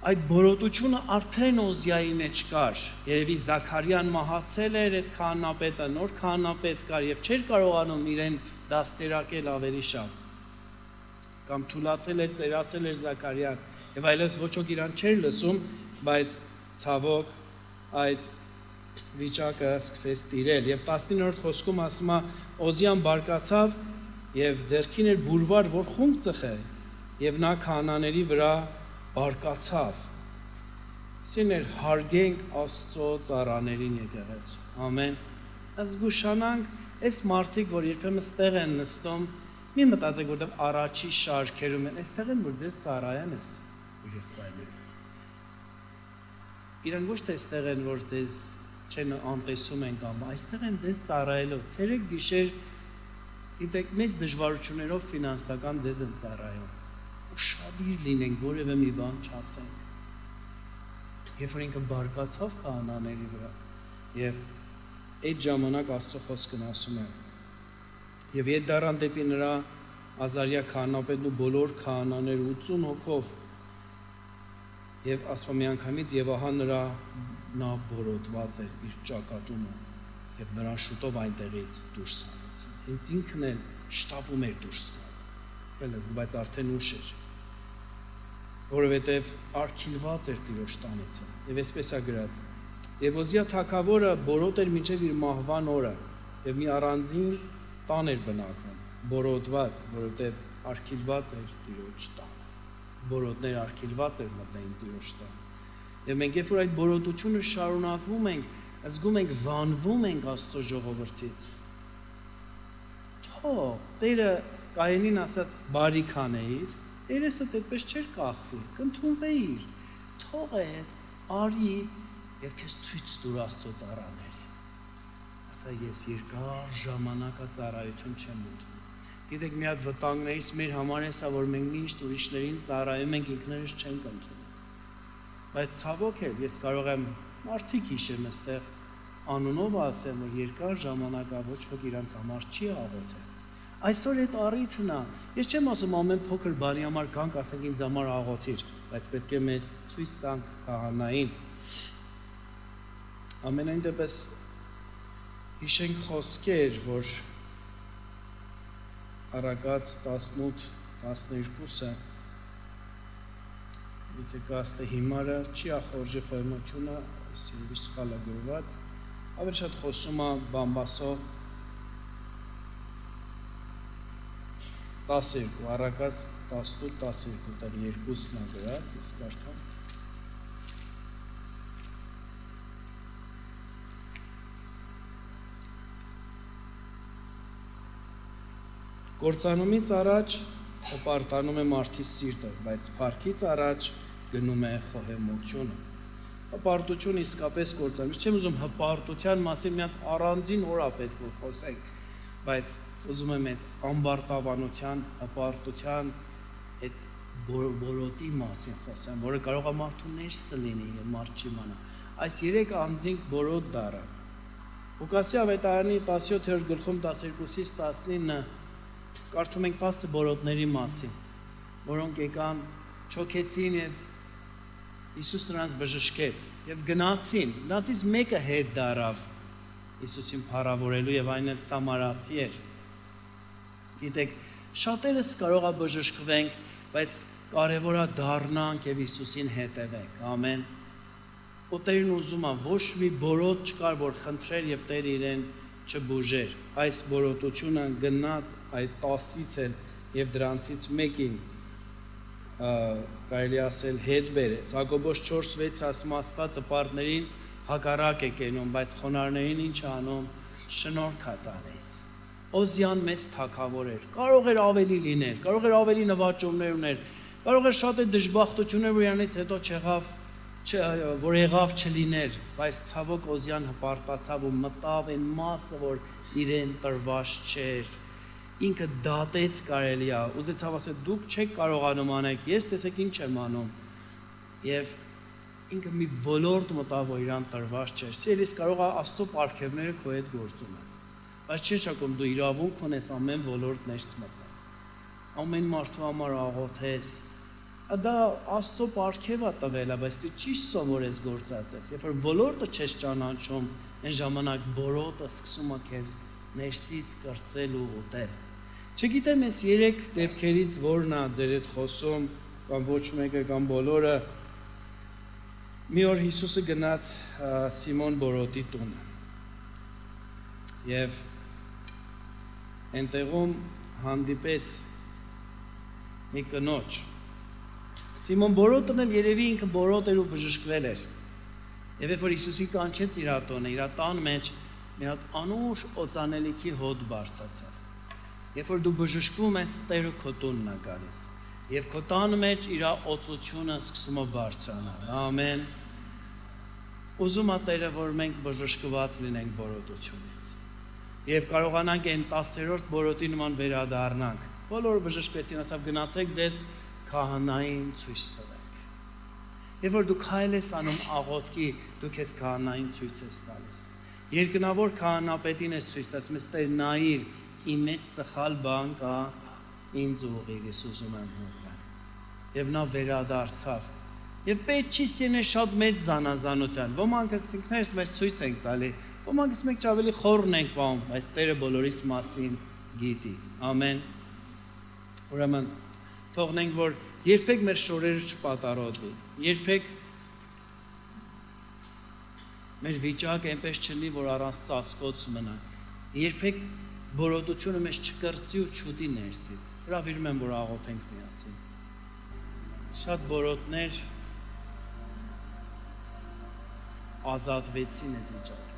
Այդ բորոտությունը արդեն Օզիայի մեջ կար։ Երևի Զաքարիան մահացել էր, այդ քահանապետը նոր քահանապետ կար եւ չէր կարողանում իրեն դաստիարակել ավելի շատ։ Կամ թուլացել էր, ծերացել էր Զաքարիան եւ այլևս ոչ ոք իրան չէր լսում, բայց ցավոք այդ վիճակը սկսեց տիրել եւ 19-րդ խոսքում ասում է Օզիան բարկացավ եւ ձեռքին էր բուրվար, որ խունկ ծխե եւ նա քահանաների վրա բարկացավ։ Սիներ հարգենք Աստծո ծառաներին եկեղեցու։ Ամեն։ Զգուշանանք այս մարդիկ, որ երբեմն ստեղ են նստում, մի մտածեք, որտեղ առաջի շարքերում են, այստեղ են, որ ձեր ծառայան ես ու եղբայրներ։ Իրանք ոչ թե այստեղ են, որ ձեզ չեն անտեսում են կամ այստեղ են ձեզ ծառայելով։ Ցերեկ գիշեր, գիտեք, մեծ դժվարություններով ֆինանսական ձեզ են ծառայում։ Ուշադիր լինենք, որևէ մի բան չասենք։ երբ որ ինքը բարկացավ քահանաների վրա, եւ այդ ժամանակ Աստծո խոսքն ասում է. Եվ ետ դառան դեպի նրա Ազարիա քահանապետն ու բոլոր քահանաները 80 հոգով, եւ ասում միանգամից եւ ահա նա բորոտված էր իր ճակատումը, եւ նրան շուտով այնտեղից դուրս հանեցին։ Հենց ինքն էլ շտապում էր դուրս գալ, բայց արդեն ուշ էր, որովհետեւ արգիլված էր Տիրոջ տանիցը։ Եվ այսպես է գրած. Եվ Օզիա թագավորը բորոտ էր մինչև իր մահվան օրը, եւ մի առանձին տան էր բնակվում, բորոտված, որովհետեւ արգիլված էր Տիրոջ տանը։ Բորոտներ արգիլված էր մտնեին Տիրոջ տան։ Եվ մենք երբ որ այդ բորոտությունը շարունակվում ենք, զգում ենք վանվում ենք Աստծո ժողովրդից։ Թող Տերը Կայենին ասաց բարիք անեիր, երեսը այդպես չէր կախվի, կընդունվեիր, թող է արի եւ քեզ ցույց տուր Աստծո ծառաներին։ Ասա ես երկար ժամանակա ծառայություն չեմ ուտում։ Գիտեք, մի հատ վտանգներից մեր համար է սա, որ մենք միշտ ուրիշներին ծառայում ենք, ինքներս չենք ընդունում։ Բայց ցավոք է, ես կարող եմ մարդիկ հիշեմ այստեղ անունով ասեմ, որ երկար ժամանակա ոչ ոք իրանց համար չի աղոթել։ Այսօր այդ առիթն է։ Ես չեմ ասում ամեն փոքր բանի համար կանք ասենք ինձ համար աղոթիր, բայց պետք է մեզ ցույց տանք քահանային։ Ամենայն դեպս հիշենք խոսքեր, որ Առակաց 18-12-ը Եթե կաստը հիմարը չի ախորժի խոյմությունը, սիրվի սխալը գրված, ավելի շատ խոսում է բամբասո 12, Առակաց 18-12, տեղ երկուսն է գրած, ես կարդամ։ Կործանումից առաջ հպարտանում է մարդի սիրտը, բայց փառքից առաջ գնում է խոհեմությունը։ Հպարտություն իսկապես կործանում։ Չեմ ուզում հպարտության մասին մի հատ առանձին օր պետք է խոսենք, բայց ուզում եմ այդ ամբարտավանության, հպարտության այդ բոլոտի մասին խոսեմ, որը կարող է մարդու ներսը լինի եւ մարդ չիմանա։ Այս 3 անձինք բոլոտ դառան։ Ղուկասի ավետարանի 17-րդ գլխում 12-ից 19 կարդում ենք 10 բոլոտների մասին, որոնք եկան, չոքեցին եւ Հիսուս նրանց բժշկեց եւ գնացին։ Նրանցից մեկը հետ դարավ Հիսուսին փառավորելու եւ այն էլ սամարացի էր։ Գիտեք, շատերս կարող է բժշկվենք, բայց կարևոր է դառնանք եւ Հիսուսին հետևենք։ Ամեն։ Ու Տերն ուզում է ոչ մի բոլոտ չկար, որ խնդրեր եւ Տերը իրեն չբուժեր։ Այս բոլոտությունը գնաց այդ 10-ից էլ եւ դրանցից մեկին կարելի ասել հետ բերեց։ Հակոբոս 4:6 ասում Աստված հպարտներին հակառակ է կենում, բայց խոնարհներին ինչ անում, շնորհք է տալիս։ Օզիան մեծ թագավոր էր, կարող էր ավելի լինել, կարող էր ավելի նվաճումներ ուներ, կարող էր շատ դժբախտություններ, որ իրանից հետո որ եղավ չլիներ, բայց ցավոք Օզիան հպարտացավ ու մտավ այն մասը, որ իրեն տրված չէր։ Ինքը դատեց կարելի է, ուզեցավ ասել դուք չեք կարողանում անել, ես տեսեք ինչ եմ անում։ Եվ ինքը մի ոլորտ մտավ, որ իրան տրված չէր։ Սիրելիս, կարող է Աստծո պարգևները քո հետ գործում են։ Բայց չի շակում դու իրավունք ունես ամեն ոլորտ ներս մտնես։ Ամեն մարդու համար աղոթես։ Դա Աստծո պարգև է տվել, բայց դու ճիշտ սովորես գործածես։ Երբ որ ոլորտը չես ճանաչում, այն ժամանակ բորոտը սկսում է քեզ ներսից կրծել ու ուտել։ Չգիտեմ այս 3 դեպքերից որն է ձեր հետ խոսում, կամ ոչ մեկը կամ բոլորը։ Մի օր Հիսուսը գնաց Սիմոն բորոտի տունը։ Եվ այնտեղում հանդիպեց մի կնոջ։ Սիմոն բորոտն էլ երևի ինքը բորոտ էր ու բժշկվել էր։ Եվ երբ որ Հիսուսին կանչեց իր տունը, իր տան մեջ մի հատ անուշ օծանելիքի հոտ բարձացավ։ Երբ որ դու բժշկվում ես, Տերը քո տունն է գալիս։ Եվ քո տան մեջ իր օծությունը սկսում է բարձրանալ։ Ամեն։ Ուզում է Տերը, որ մենք բժշկված լինենք բորոտությունից։ Եվ կարողանանք այն 10-րդ բորոտի նման վերադառնանք։ Բոլորը բժշկվեցին, ասավ գնացեք ձեզ քահանային ցույց տվեք։ Եվ որ դու քայլ ես անում աղոթքի, դու քեզ քահանային ցույց ես տալիս։ Երկնավոր քահանապետին ես ցույց տալիս, մեզ Տեր նայիր, իմ մեջ սխալ բան կա, ինձ ուղղիր, ես ուզում եմ ուղղել։ Եվ նա վերադարձավ։ Եվ պետք չի սիրել շատ մեծ զանազանության։ Ոմանքս ինքներս մեզ ցույց ենք տալի, ոմանքս մենք ավելի խորն ենք պահում, բայց Տերը բոլորիս մասին գիտի։ Ամեն։ Ուրեմն թողնենք, որ երբեք մեր շորերը չպատարոդվի, երբեք մեր վիճակը այնպես չլինի, որ առանց ծածկոց մնա, երբեք բորոտությունը մեզ չկրծի ու չուտի ներսից։ Հրավիրում եմ, որ աղոթենք միասին։ Շատ բորոտներ ազատվեցին այդ վիճակից։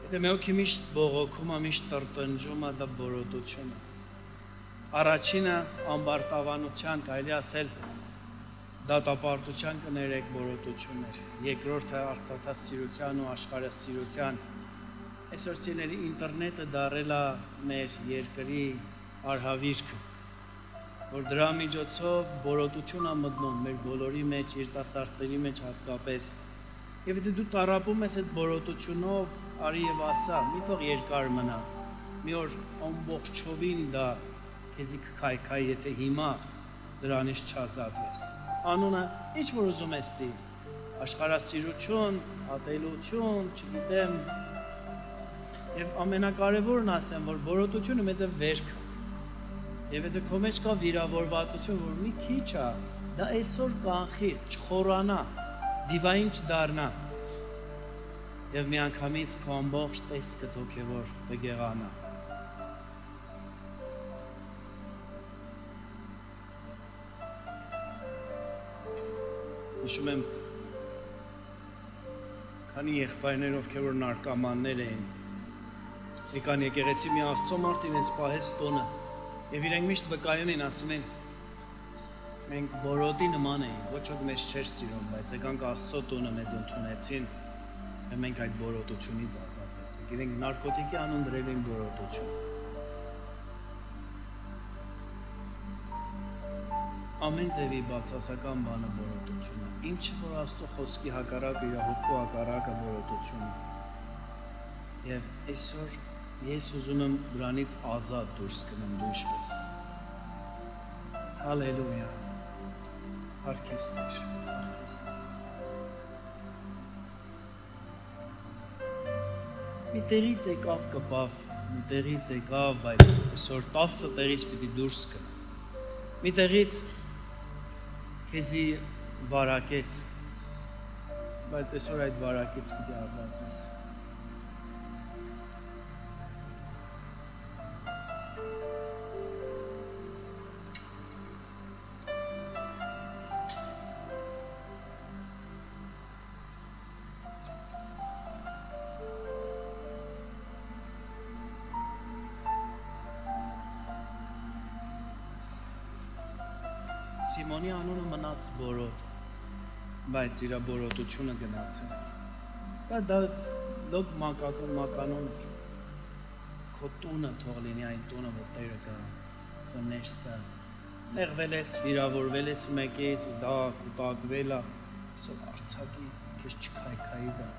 Եթե մեկի միշտ բողոքում, միշտ տրտնջում է, դա բորոտություն է։ Առաջինը ամբարտավանության, կարելի ասել դատապարտության կներեք բորոտություններ։ Երկրորդը արծաթասիրության ու աշխարհասիրության։ Այսօր սիրելի ինտերնետը դարել է մեր երկրի արհավիրքը, որ դրա միջոցով բորոտություն է մտնում մեր բոլորի մեջ, երիտասարդների մեջ հատկապես։ Եվ եթե դու տառապում ես այդ բորոտությունով, արի եւ ասա, մի թող երկար մնա։ Մի օր ամբողջովին դա քեզի կքայքայի, եթե հիմա դրանից չազատվես։ Անունը ինչ որ ուզում ես դի, աշխարհասիրություն, ատելություն, չգիտեմ։ Եվ ամենակարևորն ասեմ, որ բորոտությունը մեծ է վերք։ Եվ եթե քո մեջ կա վիրավորվածություն, որ մի քիչ է, դա այսօր կանխի, չխորանա, դիվային չդառնա։ Եվ միանգամից քո ամբողջ տեսքը հոգևոր կգեղանա։ Հիշում եմ, քանի եղբայրներ, ովքեր որ նարկոմաններ էին, եկան եկեղեցի մի Աստծո մարդ իրենց պահեց տոնը, եւ իրենք միշտ վկայում էին, ասում են, մենք բորոտի նման էինք, ոչ ոք մեզ չէր սիրում, բայց եկանք Աստծո տոնը մեզ ընդունեցին, եւ մենք այդ բորոտությունից ազատվեցինք։ Իրենք նարկոտիկի անուն դրել են բորոտություն։ Ամեն ձևի բացասական բանը բորոտություն է։ Ինչը որ Աստծո խոսքի հակառակը, իր հոգու հակառակը բորոտություն է։ Եվ այսօր ես ուզում եմ դրանից ազատ դուրս գնամ, դու ինչպես։ Հալելույա։ Արքեստր, արքեստր։ Մի տեղից եկավ կպավ, մի տեղից եկավ, բայց այսօր 10 տեղից պիտի դուրս գնա։ Մի տեղից քեզի վարակեց, բայց այսօր այդ վարակից պիտի ազատվես։ Սիմոնի անունը մնաց բորոտ, բայց իր բորոտությունը գնացել։ Դա լոկ մականուն քո տունը թող լինի այն տունը, որ Տերը կա, քո ներսը։ Նեղվել ես, վիրավորվել ես մեկից, դա կուտակվել է, սով արցակի, քեզ չքայքայի դա։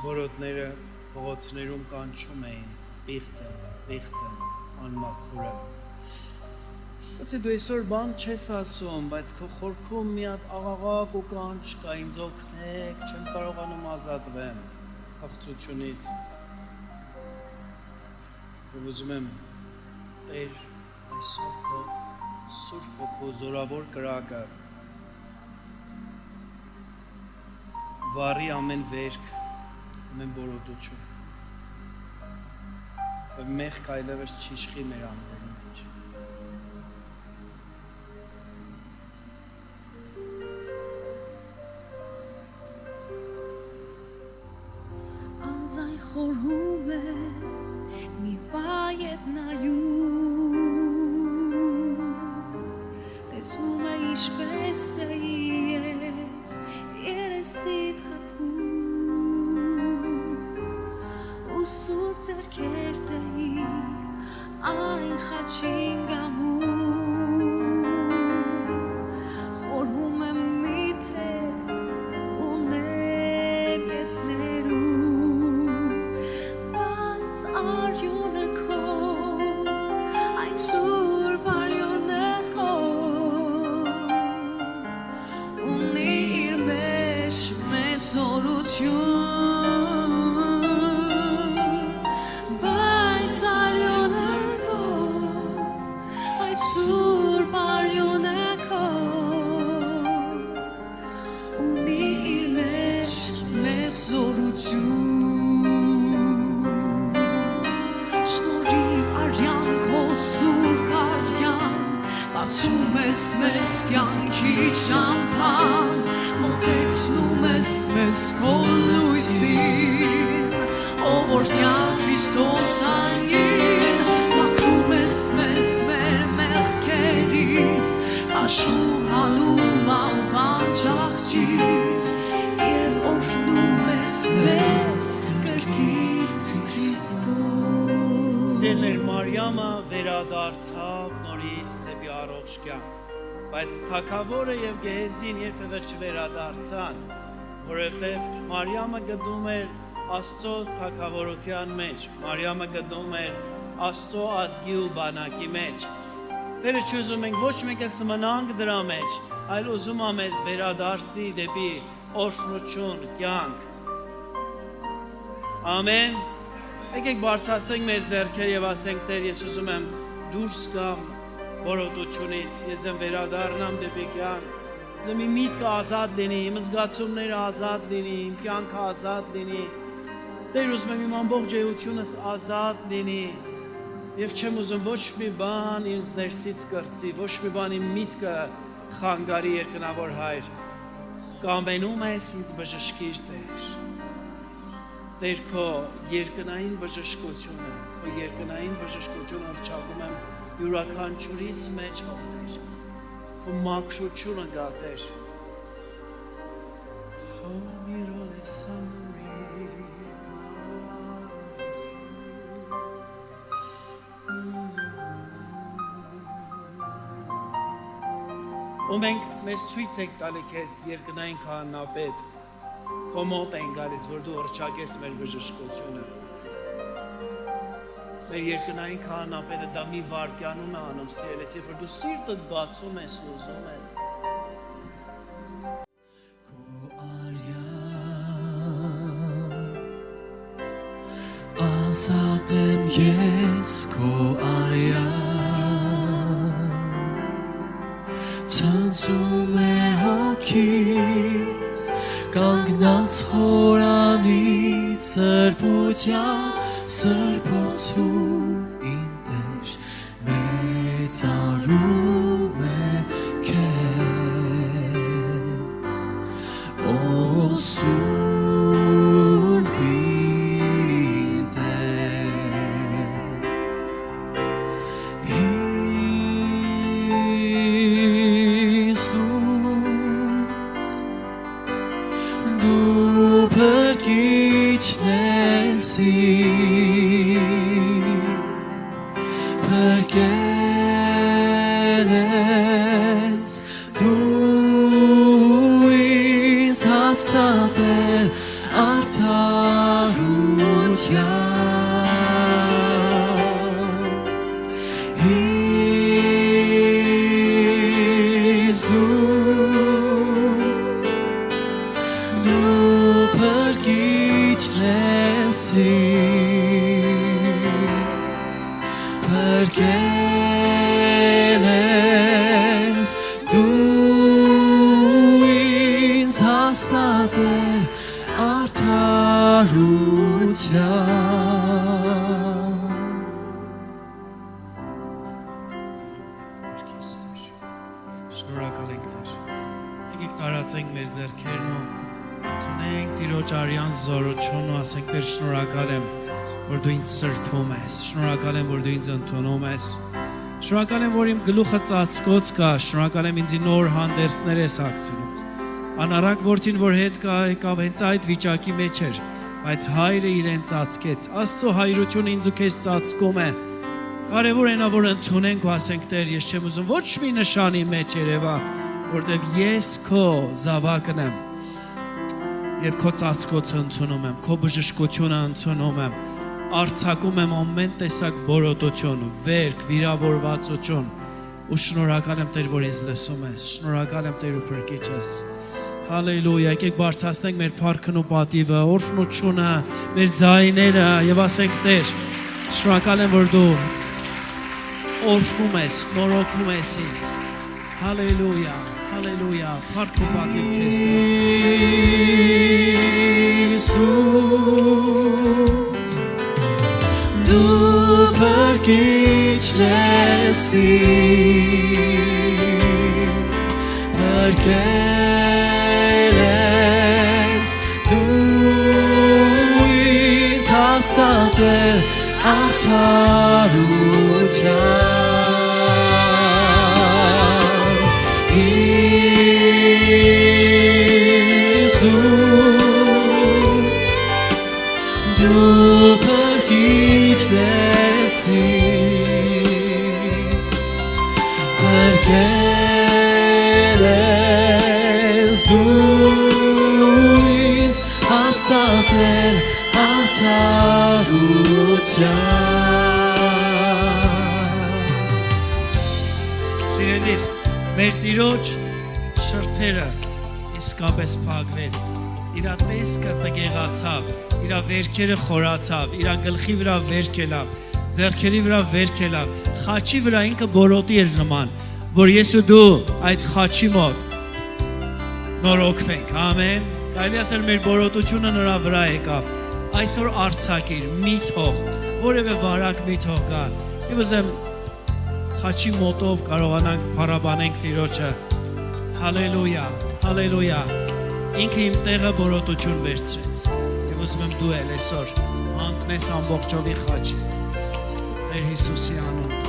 Բորոտները փողոցներում կանչում էին, պիղծ, անմաքուրը։ Ոցի դու այսօր բան չես ասում, բայց քո խորքում մի հատ աղաղակ ու կանչ կա, ինձ օգնեք, չեմ կարողանում ազատվեմ խղճությունից։ Եվ ուզում եմ Տեր այսօր քո սուրբ քո զորավոր կրակը վարի ամեն վերք, ամեն բորոտություն։ որ մեղք այլևս չիշխի մեր անձերի մեջ։ Անձայն խորհում է մի պայետ նայում տեսնում է ինչպես է ես երեսիդ խփում ու սուրբ ձեռքեր տեի այն խաչին գամում խորհում եմ միթե ունեմ ես ներում բայց արյունը քո այդ սուրբ արյունը քո ունի իր մեջ մեծ զորություն բայց արյունը քո այդ սուրբ արյունը քո ունի իր մեջ մեծ զորություն շնորհիվ արյան քո սուրբ արյան բացում ես մեզ կյանքի ճամփան մոտեցնում ես մեզ քո լույսին ով օրհնյալ Քրիստոս անգին մաքրում ես մեզ մեր մեղքերից աշուհանում անվան ճախճից և օրհնում ես մեզ կրկին Քրիստոս Սիրելիներ, Մարիամը վերադարձավ նորից դեպի առողջ կյանք, բայց թագավորը եւ Գեհեզին երբևէ չվերադարձան, որովհետեւ Մարիամը գտնում էր Աստծո թագավորության մեջ, Մարիամը գտնում էր Աստծո ազգի ու բանակի մեջ։ Դերը չուզում ենք ոչ մեկ էս մնանք դրա մեջ, այլ ուզում է մեզ վերադարձնի դեպի օրհնություն, կյանք։ Ամեն։ Եկեք բարձրացնենք մեր ձեռքերը եւ ասենք Տեր, ես ուզում եմ դուրս գամ որոտությունից, ես եմ վերադառնամ դեպի կյանք։ Ուզում եմ միտքը ազատ լինի, իմ զգացումները ազատ լինի, իմ կյանքը ազատ լինի։ Տեր, ուզում եմ իմ ամբողջ էությունս ազատ լինի։ Եվ չեմ ուզում ոչ մի բան ինձ ներսից կրծի, ոչ մի բան իմ միտքը խանգարի երկնավոր Հայր։ Կամենում ես ինձ բժշկիր Տեր։ Տեր քո երկնային բժշկությունը, քո երկնային բժշկությունը հռչակում եմ յուրաքանչյուրիս մեջ ով Տեր։ Քո մաքրությունը գա Տեր։ Ու մենք մեզ ցույց եք տալի քեզ երկնային քահանապետ, քո մոտ են գալիս, որ դու հռչակես մեր բժշկությունը։ Մեր երկնային քահանապետը դա մի վայրկյանում է անում, սիրելիս, երբ որ դու սիրտդ բացում ես ու ուզում ես։ Ազատ եմ ես քո արյան Ցնծում է հոգիս կանգնած խորանի սրբության սրբոցում իմ Տեր մեծարում է քեզ Օ սուրբ իմ Տեր Դու փրկիչն ես փրկել ես դու ինձ հաստատել արդարության Հիսուս դու փրկիչն ես փրկել ես դու ինձ հաստատել արդարության բարձենք մեր ձեռքերն ու ընդունենք Տիրոջ արյան զորությունն ու ասենք Տեր շնորհակալ եմ, որ դու ինձ սրբում ես, շնորհակալ եմ, որ դու ինձ ընդունում ես, շնորհակալ եմ, որ իմ գլուխը ծածկոց կա, շնորհակալ եմ ինձ նոր հանդերձներ ես հագցնում, անառակ որդին, որ հետ եկավ հենց այդ վիճակի մեջ էր, բայց հայրը իրեն ծածկեց, Աստծո հայրությունը ինձ ու քեզ ծածկում է, կարևոր է նա, որ ընդունենք ու ասենք Տեր, ես չեմ ուզում ոչ մի նշանի մեջ երևա, որտեվ ես քո զավակն եմ եւ քո ծածկոցը ընդունում եմ, քո բժշկությունը ընդունում եմ, արձակում եմ ամեն տեսակ բորոտություն, վերք, վիրավորվածություն ու շնորհակալ եմ Տեր, որ ինձ լսում ես, շնորհակալ եմ Տեր ու փրկիչ ես։ Հալելույա, եկեք բարձրացնենք մեր փառքն ու պատիվը, օրհնությունը, մեր ձայները եւ ասենք Տեր, շնորհակալ եմ, որ դու օրհնում ես, նորոգում ես ինձ։ Հալելույա, հալելույա, փառք ու պատիվ քեզ Հիսուս, դու փրկիչ ես փրկել ես դու ինձ հաստատել արդարության Հիսուս դու փրկիչ ես փրկել ես դու ինձ հաստատել արդարության Սիրելիս, մեր Տիրոջ շրթերը իսկապես փակվեց, իր տեսքը տգեղացավ, իր վերքերը խորացավ, իր գլխի վրա վերք ելավ, ձեռքերի վրա վերք ելավ, խաչի վրա ինքը բորոտի էր նման, որ ես ու դու այդ խաչի մոտ նորոգվենք, ամեն, կարելի ասել մեր բորոտությունը նրա վրա եկավ, այսօր արձակիր, մի թող, որևէ վարակ մի թող կա, եւ ուզեմ խաչի մոտով կարողանանք փառաբանենք Տիրոջը, հալելույա, հալելույա, ինքը իմ տեղը բորոտություն վերցրեց, եւ ուզում եմ դու էլ այսօր հանձնես ամբողջովի խաչի, Տեր Հիսուսի անուն